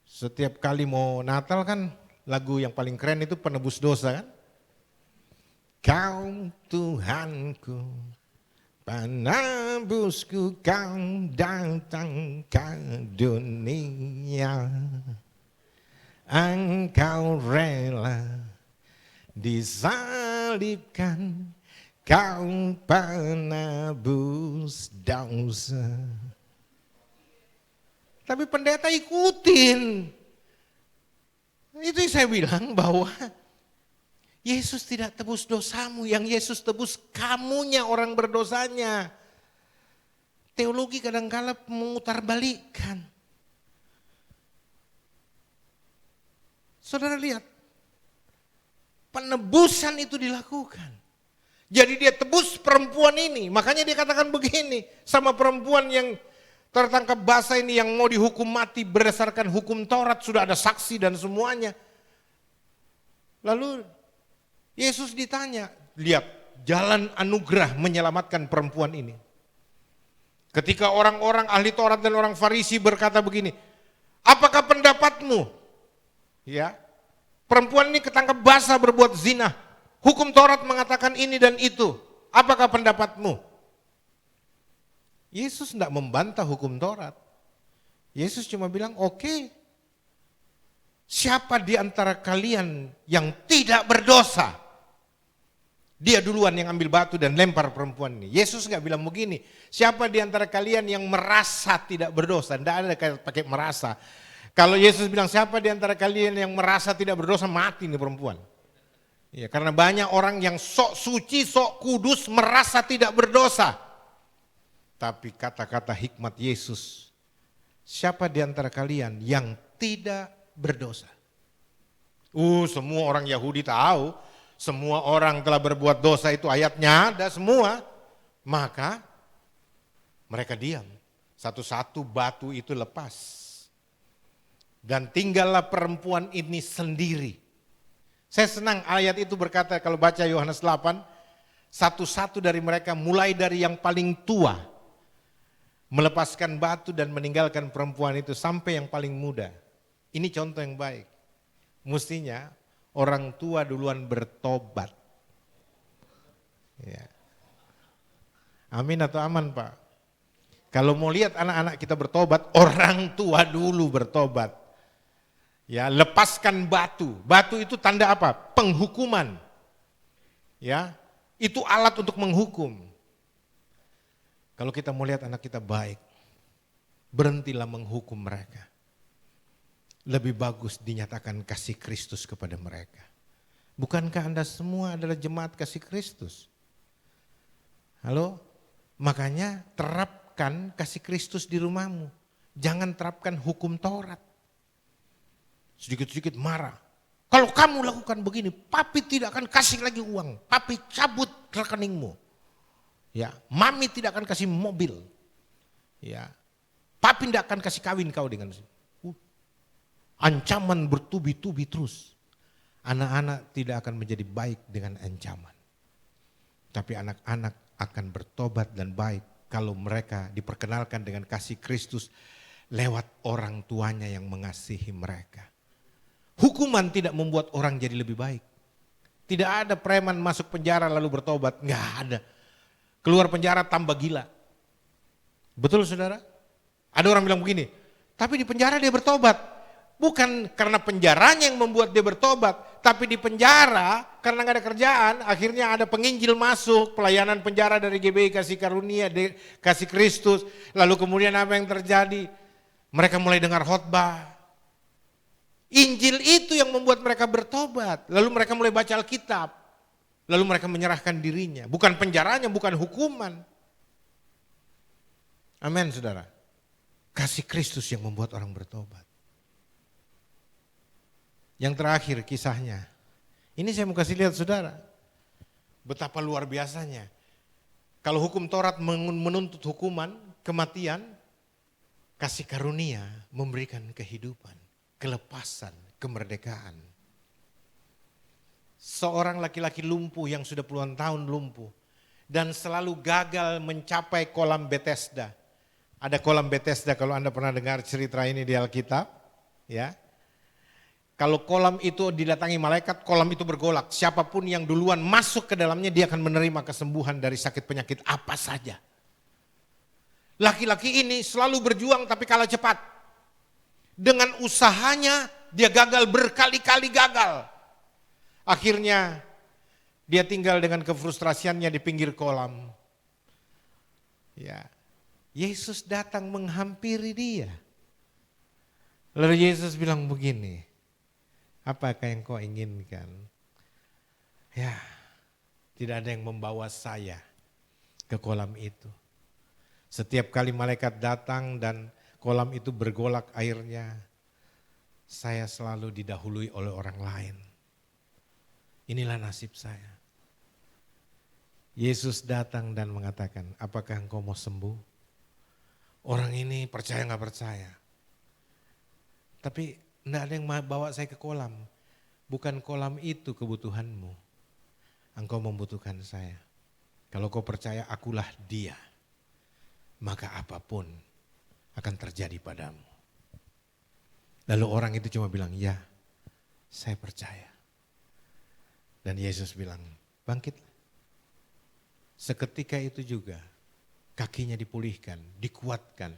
Setiap kali mau Natal kan lagu yang paling keren itu penebus dosa kan. Kau Tuhanku, penebusku, kau datang ke dunia. Engkau rela disalibkan, kau penebus dosa. Tapi pendeta ikutin. Itu yang saya bilang bahwa Yesus tidak tebus dosamu, yang Yesus tebus kamunya orang berdosanya. Teologi kadang-kala memutarbalikkan. Saudara lihat, penebusan itu dilakukan. Jadi dia tebus perempuan ini, makanya dia katakan begini sama perempuan yang tertangkap basah ini yang mau dihukum mati berdasarkan hukum Taurat, sudah ada saksi dan semuanya. Lalu Yesus ditanya, lihat jalan anugerah menyelamatkan perempuan ini. Ketika orang-orang ahli Taurat dan orang Farisi berkata begini, apakah pendapatmu? Ya, perempuan ini ketangkap basah berbuat zina. Hukum Taurat mengatakan ini dan itu. Apakah pendapatmu? Yesus tidak membantah hukum Taurat. Yesus cuma bilang, oke. Siapa di antara kalian yang tidak berdosa? Dia duluan yang ambil batu dan lempar perempuan ini. Yesus nggak bilang begini. Siapa di antara kalian yang merasa tidak berdosa? Tidak ada kayak pakai merasa. Kalau Yesus bilang siapa di antara kalian yang merasa tidak berdosa, mati nih perempuan. Ya, karena banyak orang yang sok suci, sok kudus, merasa tidak berdosa. Tapi kata-kata hikmat Yesus, siapa di antara kalian yang tidak berdosa? Semua orang Yahudi tahu. Semua orang telah berbuat dosa, itu ayatnya ada semua. Maka mereka diam. Satu-satu batu itu lepas. Dan tinggallah perempuan ini sendiri. Saya senang ayat itu berkata kalau baca Yohanes 8. Satu-satu dari mereka mulai dari yang paling tua. Melepaskan batu dan meninggalkan perempuan itu sampai yang paling muda. Ini contoh yang baik. Mestinya orang tua duluan bertobat. Ya. Amin atau aman Pak? Kalau mau lihat anak-anak kita bertobat, orang tua dulu bertobat. Ya, lepaskan batu. Batu itu tanda apa? Penghukuman. Ya, itu alat untuk menghukum. Kalau kita mau lihat anak kita baik, berhentilah menghukum mereka. Lebih bagus dinyatakan kasih Kristus kepada mereka. Bukankah Anda semua adalah jemaat kasih Kristus? Halo? Makanya terapkan kasih Kristus di rumahmu. Jangan terapkan hukum Taurat. Sedikit-sedikit marah. Kalau kamu lakukan begini, papi tidak akan kasih lagi uang. Papi cabut rekeningmu. Ya, mami tidak akan kasih mobil. Ya, papi tidak akan kasih kawin kau dengan ancaman bertubi-tubi terus. Anak-anak tidak akan menjadi baik dengan ancaman. Tapi anak-anak akan bertobat dan baik kalau mereka diperkenalkan dengan kasih Kristus lewat orang tuanya yang mengasihi mereka. Hukuman tidak membuat orang jadi lebih baik. Tidak ada preman masuk penjara lalu bertobat, nggak ada. Keluar penjara tambah gila. Betul saudara? Ada orang bilang begini, tapi di penjara dia bertobat. Bukan karena penjaranya yang membuat dia bertobat, tapi di penjara karena nggak ada kerjaan, akhirnya ada penginjil masuk, pelayanan penjara dari GBI Kasih Karunia, Kasih Kristus. Lalu kemudian apa yang terjadi? Mereka mulai dengar khotbah. Injil itu yang membuat mereka bertobat. Lalu mereka mulai baca Alkitab. Lalu mereka menyerahkan dirinya. Bukan penjaranya, bukan hukuman. Amin saudara. Kasih Kristus yang membuat orang bertobat. Yang terakhir kisahnya. Ini saya mau kasih lihat saudara. Betapa luar biasanya. Kalau hukum Taurat menuntut hukuman, kematian, kasih karunia memberikan kehidupan, kelepasan, kemerdekaan. Seorang laki-laki lumpuh yang sudah puluhan tahun lumpuh dan selalu gagal mencapai kolam Bethesda. Ada kolam Bethesda kalau Anda pernah dengar cerita ini di Alkitab, ya. Kalau kolam itu didatangi malaikat, kolam itu bergolak. Siapapun yang duluan masuk ke dalamnya dia akan menerima kesembuhan dari sakit penyakit apa saja. Laki-laki ini selalu berjuang tapi kalah cepat. Dengan usahanya dia gagal berkali-kali gagal. Akhirnya dia tinggal dengan kefrustrasiannya di pinggir kolam. Ya, Yesus datang menghampiri dia. Lalu Yesus bilang begini, apakah yang kau inginkan? Ya, tidak ada yang membawa saya ke kolam itu. Setiap kali malaikat datang dan kolam itu bergolak airnya, saya selalu didahului oleh orang lain. Inilah nasib saya. Yesus datang dan mengatakan, apakah engkau mau sembuh? Orang ini percaya nggak percaya. Tapi tidak ada yang bawa saya ke kolam. Bukan kolam itu kebutuhanmu. Engkau membutuhkan saya. Kalau kau percaya, akulah dia. maka apapun akan terjadi padamu. Lalu orang itu cuma bilang, ya saya percaya. Dan Yesus bilang, bangkitlah. Seketika itu juga kakinya dipulihkan, dikuatkan.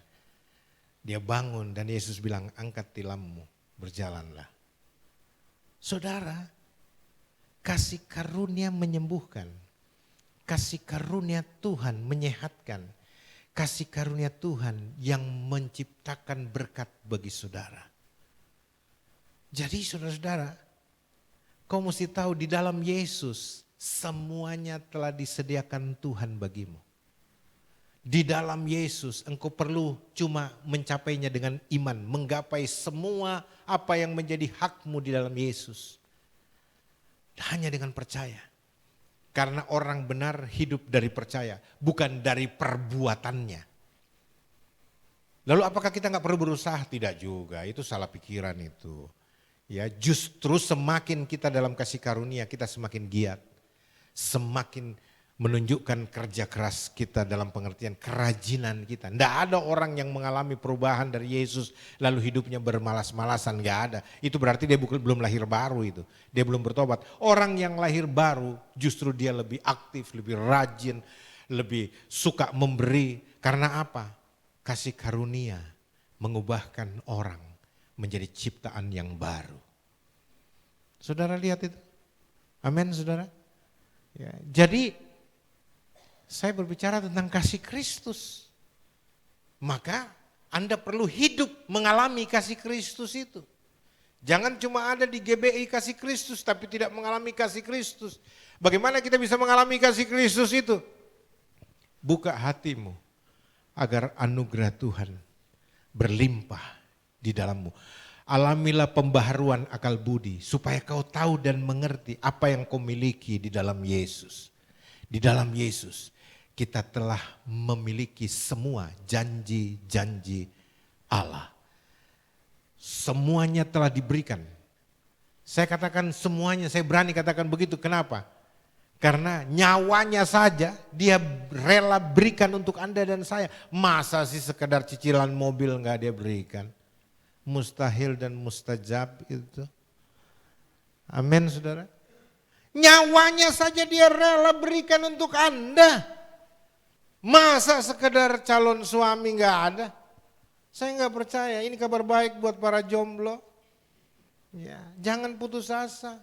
Dia bangun dan Yesus bilang, angkat tilammu, berjalanlah. Saudara, kasih karunia menyembuhkan. Kasih karunia Tuhan menyehatkan. Kasih karunia Tuhan yang menciptakan berkat bagi saudara. Jadi saudara-saudara, kau mesti tahu di dalam Yesus semuanya telah disediakan Tuhan bagimu. Di dalam Yesus engkau perlu cuma mencapainya dengan iman, menggapai semua apa yang menjadi hakmu di dalam Yesus. Hanya dengan percaya. Karena orang benar hidup dari percaya, bukan dari perbuatannya. Lalu apakah kita nggak perlu berusaha? Tidak juga, itu salah pikiran itu. Ya, justru semakin kita dalam kasih karunia, kita semakin giat. Semakin menunjukkan kerja keras kita dalam pengertian kerajinan kita. Tidak ada orang yang mengalami perubahan dari Yesus lalu hidupnya bermalas-malasan, nggak ada. Itu berarti dia belum lahir baru itu. Dia belum bertobat. Orang yang lahir baru justru dia lebih aktif, lebih rajin, lebih suka memberi. Karena apa? Kasih karunia mengubahkan orang menjadi ciptaan yang baru. Saudara lihat itu? Amin saudara? Ya, jadi saya berbicara tentang kasih Kristus. Maka Anda perlu hidup mengalami kasih Kristus itu. Jangan cuma ada di GBI kasih Kristus tapi tidak mengalami kasih Kristus. Bagaimana kita bisa mengalami kasih Kristus itu? Buka hatimu agar anugerah Tuhan berlimpah di dalammu. Alamilah pembaharuan akal budi supaya kau tahu dan mengerti apa yang kau miliki di dalam Yesus. Di dalam Yesus kita telah memiliki semua janji-janji Allah. Semuanya telah diberikan. Saya katakan semuanya, saya berani katakan begitu. Kenapa? Karena nyawanya saja dia rela berikan untuk Anda dan saya. Masa sih sekedar cicilan mobil enggak dia berikan? Mustahil dan mustajab itu. Amin saudara. Nyawanya saja dia rela berikan untuk Anda. Masa sekedar calon suami enggak ada? Saya enggak percaya, ini kabar baik buat para jomblo. Ya, jangan putus asa.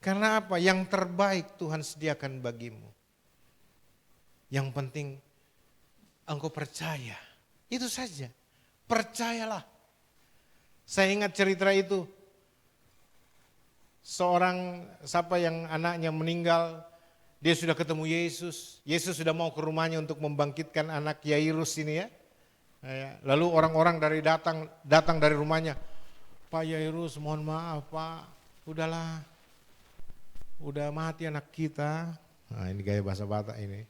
Karena apa? Yang terbaik Tuhan sediakan bagimu. Yang penting engkau percaya. Itu saja. Percayalah. Saya ingat cerita itu. Seorang siapa yang anaknya meninggal, dia sudah ketemu Yesus. Yesus sudah mau ke rumahnya untuk membangkitkan anak Yairus ini ya. Lalu orang-orang datang dari rumahnya. Pak Yairus, mohon maaf Pak, udahlah. Udah mati anak kita. Nah, ini gaya bahasa Batak ini.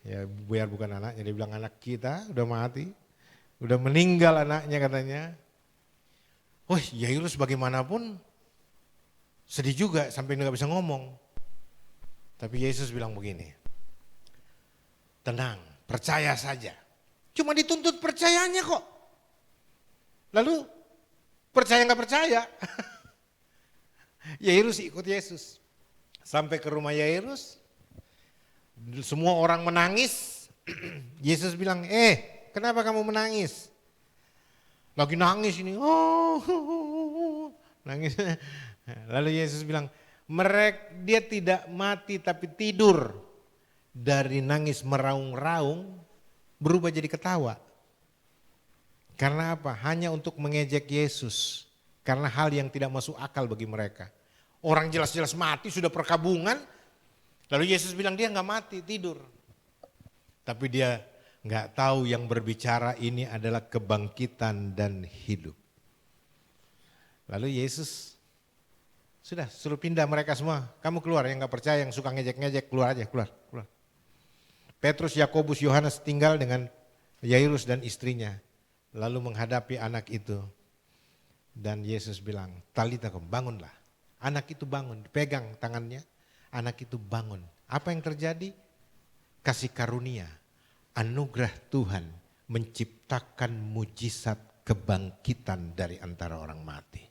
Ya biar bukan anaknya, dia bilang anak kita udah mati. Udah meninggal anaknya katanya. Wah, Yairus bagaimanapun sedih juga sampai nggak bisa ngomong. Tapi Yesus bilang begini, tenang, percaya saja. Cuma dituntut percayanya kok. Lalu percaya nggak percaya? Yairus ikut Yesus. Sampai ke rumah Yairus, semua orang menangis. Yesus bilang, kenapa kamu menangis? Lagi nangis ini, nangis. Lalu Yesus bilang, dia tidak mati tapi tidur. Dari nangis meraung-raung berubah jadi ketawa. Karena apa? Hanya untuk mengejek Yesus. Karena hal yang tidak masuk akal bagi mereka. Orang jelas-jelas mati sudah perkabungan. Lalu Yesus bilang dia nggak mati, tidur. Tapi dia nggak tahu yang berbicara ini adalah kebangkitan dan hidup. Lalu Yesus sudah suruh pindah mereka semua. Kamu keluar, yang nggak percaya, yang suka ngejek-ngejek, keluar aja, keluar. Petrus, Yakobus, Yohanes tinggal dengan Yairus dan istrinya. Lalu menghadapi anak itu. Dan Yesus bilang, Talita kum, bangunlah. Anak itu bangun, dipegang tangannya. Anak itu bangun. Apa yang terjadi? Kasih karunia. anugerah Tuhan menciptakan mujizat kebangkitan dari antara orang mati.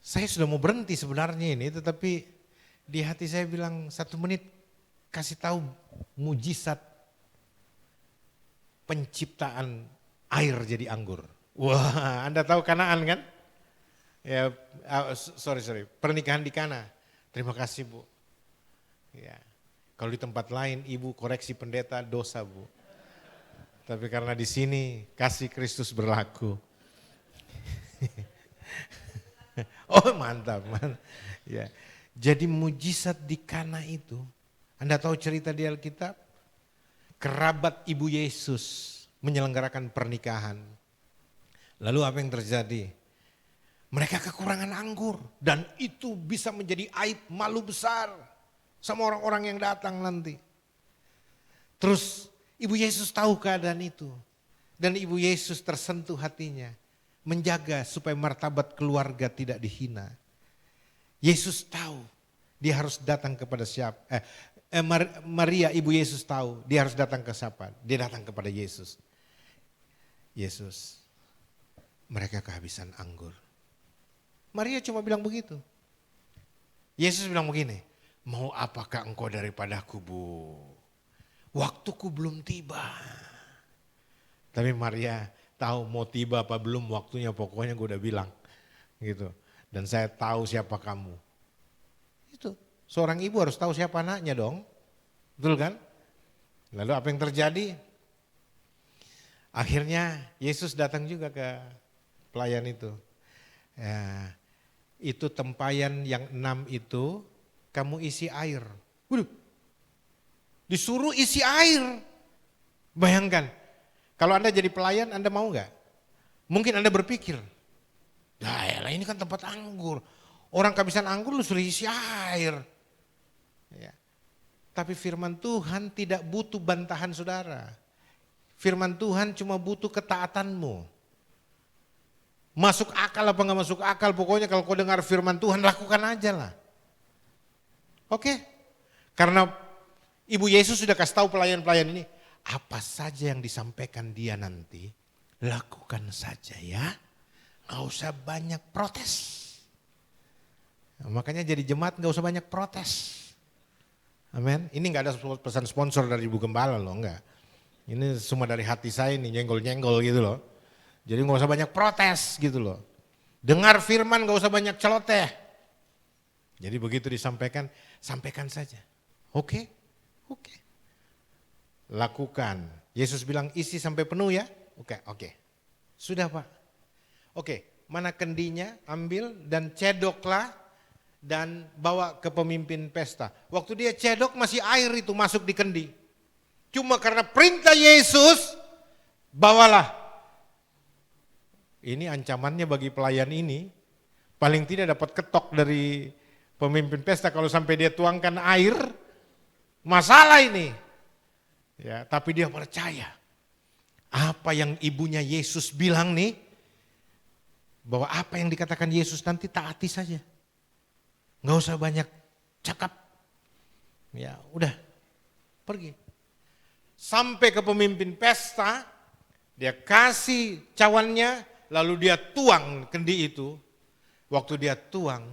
Saya sudah mau berhenti sebenarnya ini, tetapi di hati saya bilang 1 menit kasih tahu mujizat penciptaan air jadi anggur. Wah, Anda tahu Kanaan kan? Ya, sorry, pernikahan di Kana. Terima kasih Bu. Ya, kalau di tempat lain Ibu koreksi pendeta dosa Bu. Tapi karena di sini kasih Kristus berlaku. Oh mantap. Ya. Jadi mujizat di Kana itu, Anda tahu cerita di Alkitab? Kerabat Ibu Yesus menyelenggarakan pernikahan. Lalu apa yang terjadi? Mereka kekurangan anggur dan itu bisa menjadi aib malu besar sama orang-orang yang datang nanti. Terus Ibu Yesus tahu keadaan itu dan Ibu Yesus tersentuh hatinya menjaga supaya martabat keluarga tidak dihina. Yesus tahu dia harus datang kepada siapa. Maria Ibu Yesus tahu dia harus datang ke siapa. Dia datang kepada Yesus. Yesus, mereka kehabisan anggur. Maria cuma bilang begitu. Yesus bilang begini, mau apakah engkau daripadaku Bu? Waktuku belum tiba. Tapi Maria tahu mau tiba apa belum waktunya, pokoknya gue udah bilang. Gitu. Dan saya tahu siapa kamu. Itu, seorang ibu harus tahu siapa anaknya dong. Betul kan? Lalu apa yang terjadi? Akhirnya Yesus datang juga ke pelayan itu. Ya, itu tempayan yang 6 itu kamu isi air. Waduh, disuruh isi air. Bayangkan, kalau Anda jadi pelayan Anda mau gak? Mungkin Anda berpikir, lah ini kan tempat anggur. Orang kehabisan anggur lu suruh isi air. Ya. Tapi firman Tuhan tidak butuh bantahan saudara. Firman Tuhan cuma butuh ketaatanmu. Masuk akal apa gak masuk akal, pokoknya kalau kau dengar firman Tuhan lakukan aja lah. Oke? Karena Ibu Yesus sudah kasih tahu pelayan-pelayan ini, apa saja yang disampaikan dia nanti, lakukan saja ya. Gak usah banyak protes. Nah, makanya jadi jemaat gak usah banyak protes. Amin. Ini gak ada pesan sponsor dari Ibu Gembala loh, enggak. Ini semua dari hati saya nih, nyenggol-nyenggol gitu loh. Jadi gak usah banyak protes gitu loh. Dengar firman gak usah banyak celoteh. Jadi begitu disampaikan, sampaikan saja. Oke. Lakukan. Yesus bilang isi sampai penuh ya. Oke. Sudah Pak. Oke, mana kendinya, ambil dan cedoklah dan bawa ke pemimpin pesta. Waktu dia cedok masih air itu masuk di kendi. Cuma karena perintah Yesus, bawalah. Ini ancamannya bagi pelayan ini, paling tidak dapat ketok dari pemimpin pesta kalau sampai dia tuangkan air, masalah ini. Ya, tapi dia percaya. Apa yang ibunya Yesus bilang nih, bahwa apa yang dikatakan Yesus nanti taati saja. Nggak usah banyak cakap. Ya, udah pergi. Sampai ke pemimpin pesta, dia kasih cawannya, lalu dia tuang kendi itu. Waktu dia tuang,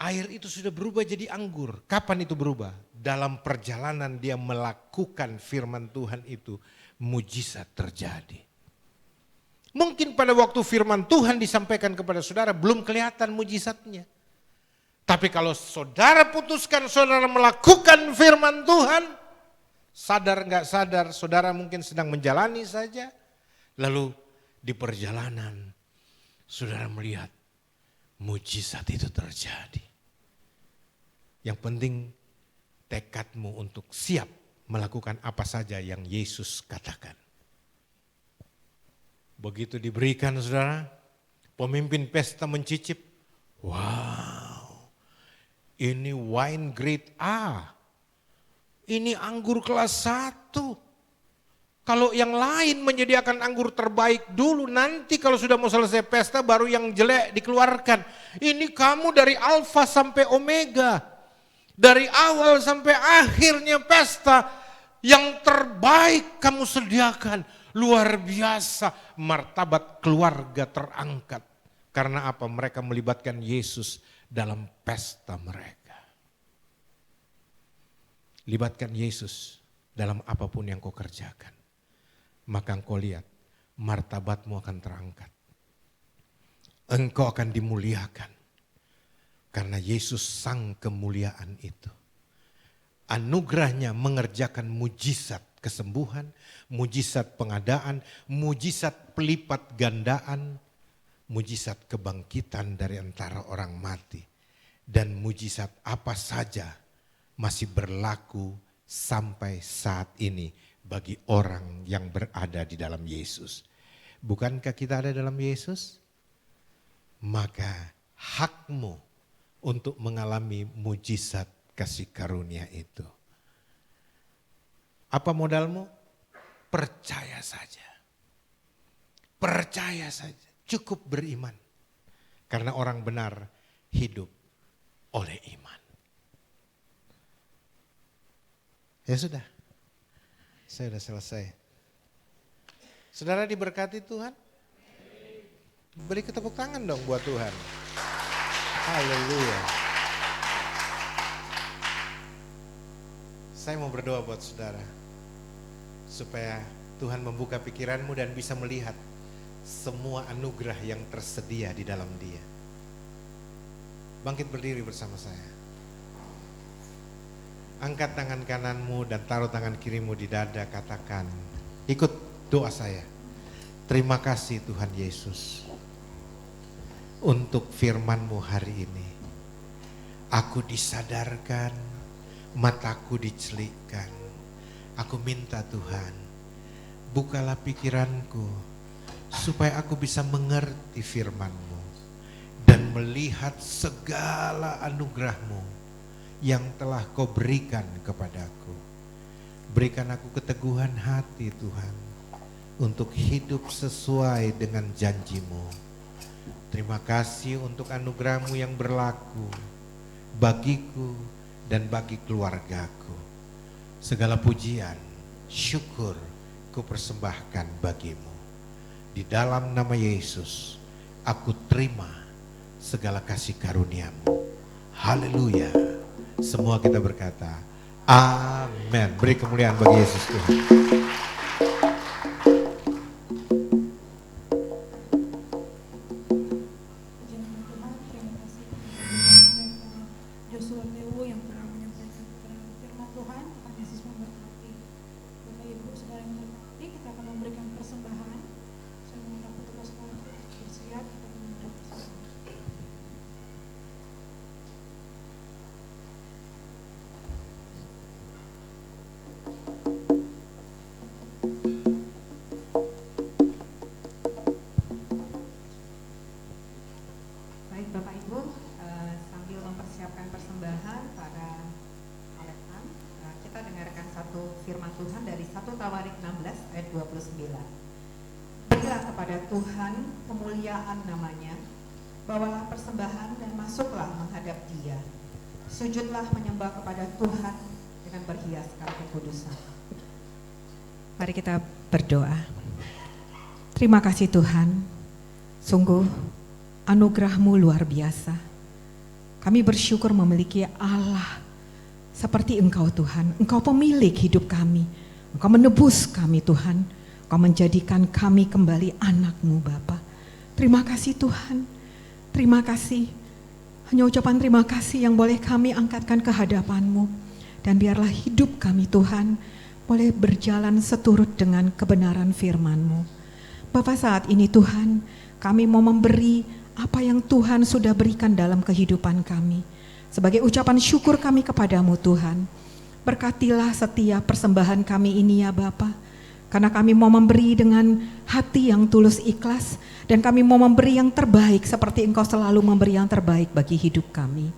air itu sudah berubah jadi anggur. Kapan itu berubah? Dalam perjalanan dia melakukan firman Tuhan itu, mujizat terjadi. Mungkin pada waktu firman Tuhan disampaikan kepada saudara belum kelihatan mujizatnya. Tapi kalau saudara putuskan saudara melakukan firman Tuhan, sadar nggak sadar saudara mungkin sedang menjalani saja. Lalu di perjalanan saudara melihat mujizat itu terjadi. Yang penting tekadmu untuk siap melakukan apa saja yang Yesus katakan. Begitu diberikan saudara, pemimpin pesta mencicip. Wow, ini wine grade A. Ini anggur kelas 1. Kalau yang lain menyediakan anggur terbaik dulu, nanti kalau sudah mau selesai pesta baru yang jelek dikeluarkan. Ini kamu dari alfa sampai omega, dari awal sampai akhirnya pesta, yang terbaik kamu sediakan. Luar biasa, martabat keluarga terangkat. Karena apa? Mereka melibatkan Yesus dalam pesta mereka. Libatkan Yesus dalam apapun yang kau kerjakan. Maka engkau lihat, martabatmu akan terangkat. Engkau akan dimuliakan. Karena Yesus sang kemuliaan itu. Anugerahnya mengerjakan mujizat kesembuhan, mujizat pengadaan, mujizat pelipat gandaan, mujizat kebangkitan dari antara orang mati. Dan mujizat apa saja masih berlaku sampai saat ini bagi orang yang berada di dalam Yesus. Bukankah kita ada dalam Yesus? Maka hakmu untuk mengalami mujizat kasih karunia itu. Apa modalmu? Percaya saja. Percaya saja. Cukup beriman. Karena orang benar hidup oleh iman. Ya sudah. Saya sudah selesai. Saudara diberkati Tuhan? Beri tepuk tangan dong buat Tuhan. Haleluya. Saya mau berdoa buat saudara. Supaya Tuhan membuka pikiranmu dan bisa melihat semua anugerah yang tersedia di dalam Dia. Bangkit berdiri bersama saya. Angkat tangan kananmu dan taruh tangan kirimu di dada, katakan, ikut doa saya. Terima kasih Tuhan Yesus untuk firman-Mu hari ini. Aku disadarkan, mataku dicelikkan. Aku minta Tuhan, bukalah pikiranku supaya aku bisa mengerti firman-Mu dan melihat segala anugerah-Mu yang telah Kau berikan kepadaku. Berikan aku keteguhan hati Tuhan untuk hidup sesuai dengan janji-Mu. Terima kasih untuk anugerah-Mu yang berlaku bagiku dan bagi keluargaku. Segala pujian, syukur ku persembahkan bagi-Mu. Di dalam nama Yesus, aku terima segala kasih karunia-Mu. Haleluya. Semua kita berkata, amin. Beri kemuliaan bagi Yesus Tuhan. Joshua Tewo yang telah menyampaikan firman Tuhan. Tuhan Yesus memberkati. Bapak Ibu saudara yang berkati, kita akan memberikan persembahan. Saya mengundang petugas untuk bersiap, kita memberikan persembahan. Baik Bapak Ibu, sambil mempersiapkan persembahan para aletan, kita dengarkan satu firman Tuhan dari 1 Tawarik 16 ayat 29. Berilah kepada Tuhan kemuliaan namanya, bawalah persembahan dan masuklah menghadap Dia. Sujudlah menyembah kepada Tuhan dengan berhiaskan kekudusan. Mari kita berdoa. Terima kasih Tuhan, sungguh anugerah-Mu luar biasa. Kami bersyukur memiliki Allah seperti Engkau Tuhan. Engkau pemilik hidup kami. Engkau menebus kami Tuhan. Engkau menjadikan kami kembali anak-Mu Bapa. Terima kasih Tuhan. Terima kasih. Hanya ucapan terima kasih yang boleh kami angkatkan ke hadapan-Mu. Dan biarlah hidup kami Tuhan boleh berjalan seturut dengan kebenaran firman-Mu. Bapa, saat ini Tuhan, kami mau memberi apa yang Tuhan sudah berikan dalam kehidupan kami. Sebagai ucapan syukur kami kepadamu Tuhan. Berkatilah setiap persembahan kami ini ya Bapa. Karena kami mau memberi dengan hati yang tulus ikhlas. Dan kami mau memberi yang terbaik seperti Engkau selalu memberi yang terbaik bagi hidup kami.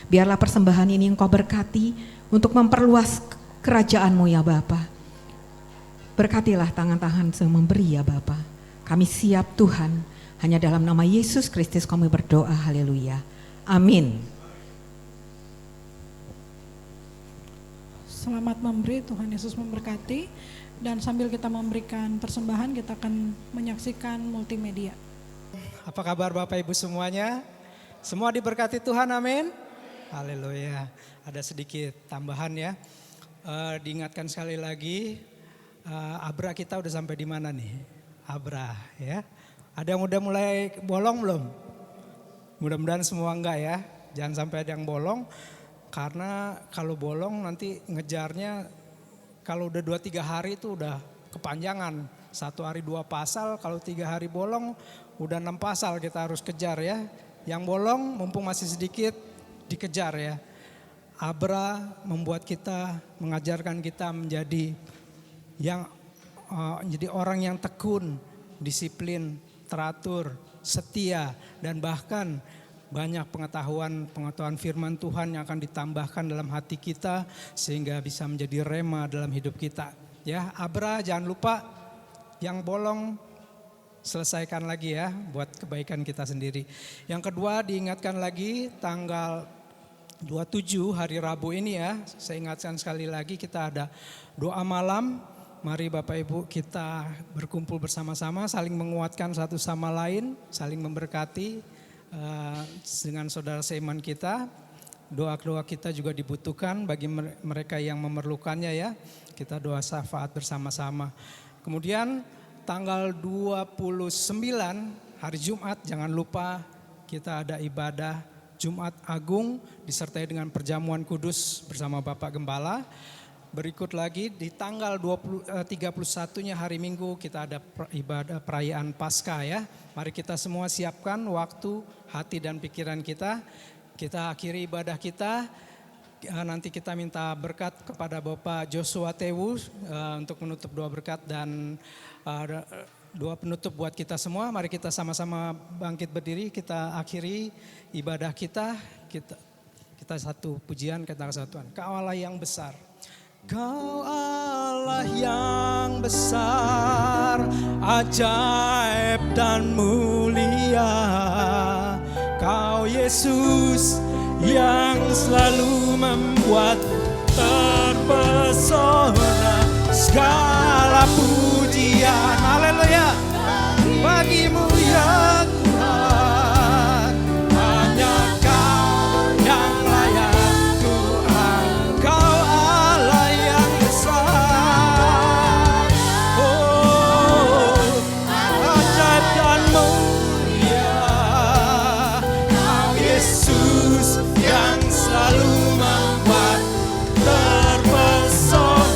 Biarlah persembahan ini Engkau berkati untuk memperluas kerajaan-Mu ya Bapa. Berkatilah tangan-tangan yang memberi ya Bapa. Kami siap Tuhan, hanya dalam nama Yesus Kristus kami berdoa, haleluya. Amin. Selamat memberi, Tuhan Yesus memberkati. Dan sambil kita memberikan persembahan, kita akan menyaksikan multimedia. Apa kabar Bapak Ibu semuanya? Semua diberkati Tuhan, amin. Haleluya. Ada sedikit tambahan ya. Diingatkan sekali lagi, Abra kita udah sampai di mana nih? Abra ya. Ada yang udah mulai bolong belum? Mudah-mudahan semua enggak ya. Jangan sampai ada yang bolong. Karena kalau bolong nanti ngejarnya kalau udah 2-3 hari itu udah kepanjangan. 1 hari 2 pasal, kalau 3 hari bolong udah 6 pasal kita harus kejar ya. Yang bolong mumpung masih sedikit dikejar ya. Abra membuat kita, mengajarkan kita menjadi jadi orang yang tekun, disiplin, teratur, setia, dan bahkan banyak pengetahuan firman Tuhan yang akan ditambahkan dalam hati kita sehingga bisa menjadi rema dalam hidup kita. Ya, Abra jangan lupa yang bolong selesaikan lagi ya buat kebaikan kita sendiri. Yang kedua diingatkan lagi tanggal 27 hari Rabu ini ya, saya ingatkan sekali lagi kita ada doa malam. Mari Bapak Ibu kita berkumpul bersama-sama, saling menguatkan satu sama lain, saling memberkati dengan saudara seiman kita. Doa-doa kita juga dibutuhkan bagi mereka yang memerlukannya ya. Kita doa syafaat bersama-sama. Kemudian tanggal 29 hari Jumat jangan lupa kita ada ibadah Jumat Agung disertai dengan perjamuan kudus bersama Bapak Gembala. Berikut lagi di tanggal 31-nya hari Minggu kita ada ibadah perayaan Paskah ya. Mari kita semua siapkan waktu, hati dan pikiran kita. Kita akhiri ibadah kita. Nanti kita minta berkat kepada Bapak Joshua Tewu untuk menutup doa berkat dan doa penutup buat kita semua. Mari kita sama-sama bangkit berdiri, kita akhiri ibadah kita. Kita satu pujian kata kesatuan. Kau Allah yang besar. Kau Allah yang besar, ajaib dan mulia. Kau Yesus yang selalu membuat terpesona. Segala pujian, haleluya, bagimu ya Tuhan. Hanya Kau yang layak Tuhan. Kau Allah yang besar, oh ajaib dan mulia. Kau Yesus yang selalu membuat terpesona.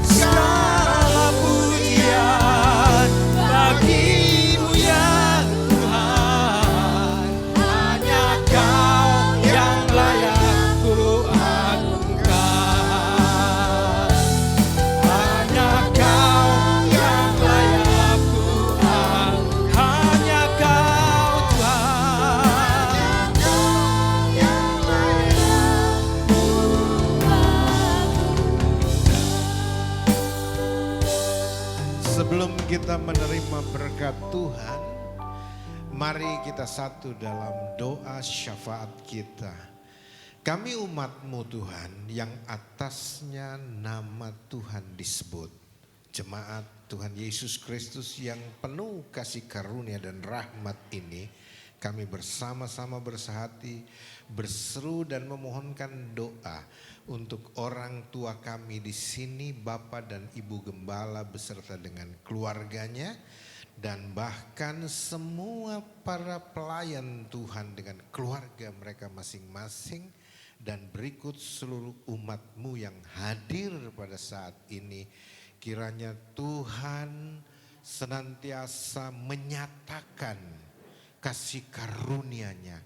Segala pujian bagimu ya Tuhan. Hanya Kau yang layak ku agungkan. Hanya Kau yang layak ku agungkan. Hanya Kau Tuhan. Sebelum kita menerima berkat Tuhan, mari kita satu dalam doa syafaat kita. Kami umat-Mu Tuhan yang atasnya nama Tuhan disebut. Jemaat Tuhan Yesus Kristus yang penuh kasih karunia dan rahmat ini, kami bersama-sama bersehati, berseru dan memohonkan doa untuk orang tua kami di sini, Bapak dan Ibu Gembala beserta dengan keluarganya, dan bahkan semua para pelayan Tuhan dengan keluarga mereka masing-masing, dan berikut seluruh umat-Mu yang hadir pada saat ini. Kiranya Tuhan senantiasa menyatakan kasih karunia-Nya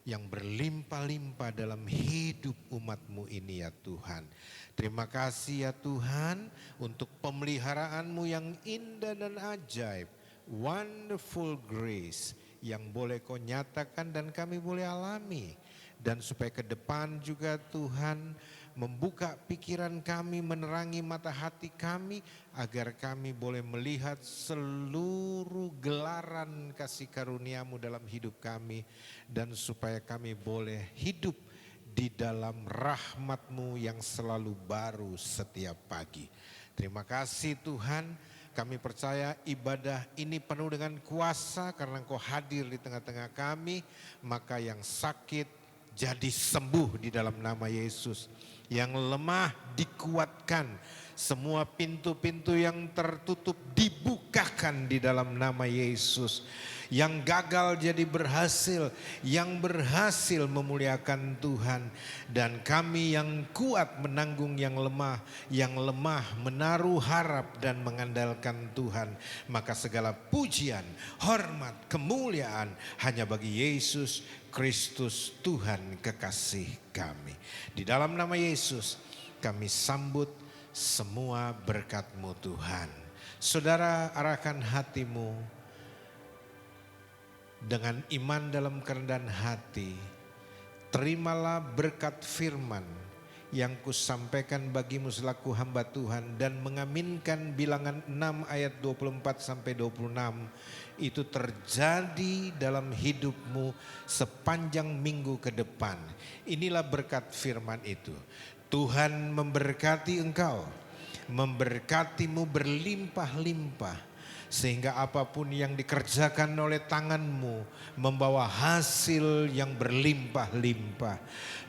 yang berlimpah-limpah dalam hidup umat-Mu ini ya Tuhan. Terima kasih ya Tuhan untuk pemeliharaan-Mu yang indah dan ajaib. Wonderful grace yang boleh Kau nyatakan dan kami boleh alami. Dan supaya ke depan juga Tuhan membuka pikiran kami, menerangi mata hati kami, agar kami boleh melihat seluruh gelaran kasih karunia-Mu dalam hidup kami, dan supaya kami boleh hidup di dalam rahmat-Mu yang selalu baru setiap pagi. Terima kasih Tuhan, kami percaya ibadah ini penuh dengan kuasa karena Engkau hadir di tengah-tengah kami, maka yang sakit jadi sembuh di dalam nama Yesus. Yang lemah dikuatkan, semua pintu-pintu yang tertutup dibukakan di dalam nama Yesus. Yang gagal jadi berhasil, yang berhasil memuliakan Tuhan. Dan kami yang kuat menanggung yang lemah menaruh harap dan mengandalkan Tuhan. Maka segala pujian, hormat, kemuliaan hanya bagi Yesus Kristus Tuhan kekasih kami. Di dalam nama Yesus kami sambut semua berkat-Mu Tuhan. Saudara, arahkan hatimu dengan iman dalam kerendahan hati. Terimalah berkat firman yang kusampaikan bagimu selaku hamba Tuhan, dan mengaminkan bilangan 6 ayat 24 sampai 26 itu terjadi dalam hidupmu sepanjang minggu ke depan. Inilah berkat firman itu. Tuhan memberkati engkau, memberkatimu berlimpah-limpah, sehingga apapun yang dikerjakan oleh tanganmu membawa hasil yang berlimpah-limpah.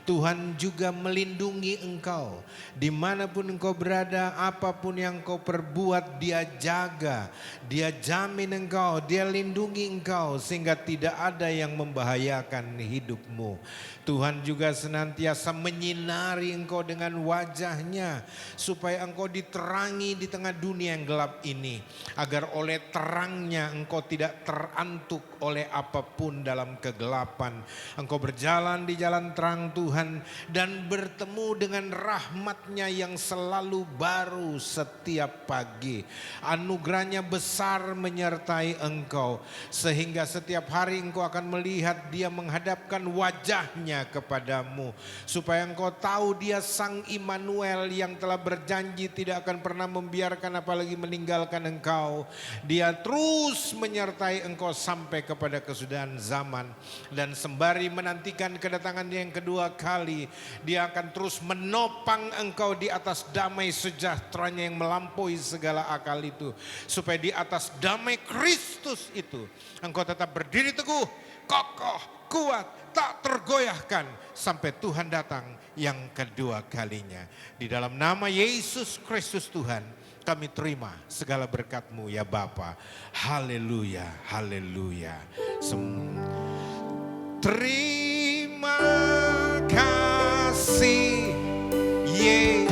Tuhan juga melindungi engkau dimanapun engkau berada, apapun yang kau perbuat Dia jaga, Dia jamin engkau, Dia lindungi engkau sehingga tidak ada yang membahayakan hidupmu. Tuhan juga senantiasa menyinari engkau dengan wajah-Nya supaya engkau diterangi di tengah dunia yang gelap ini, agar oleh terangnya engkau tidak terantuk oleh apapun dalam kegelapan. Engkau berjalan di jalan terang Tuhan dan bertemu dengan rahmat-Nya yang selalu baru setiap pagi. Anugerah-Nya besar menyertai engkau, sehingga setiap hari engkau akan melihat Dia menghadapkan wajah-Nya kepadamu, supaya engkau tahu Dia Sang Immanuel yang telah berjanji tidak akan pernah membiarkan apalagi meninggalkan engkau. Dia terus menyertai engkau sampai kepada kesudahan zaman, dan sembari menantikan kedatangannya yang kedua kali, Dia akan terus menopang engkau di atas damai sejahtera-Nya yang melampaui segala akal itu, supaya di atas damai Kristus itu engkau tetap berdiri teguh, kokoh, kuat, tak tergoyahkan sampai Tuhan datang yang kedua kalinya. Di dalam nama Yesus Kristus Tuhan, kami terima segala berkat-Mu ya Bapa. Haleluya, haleluya. Terima kasih Yesus.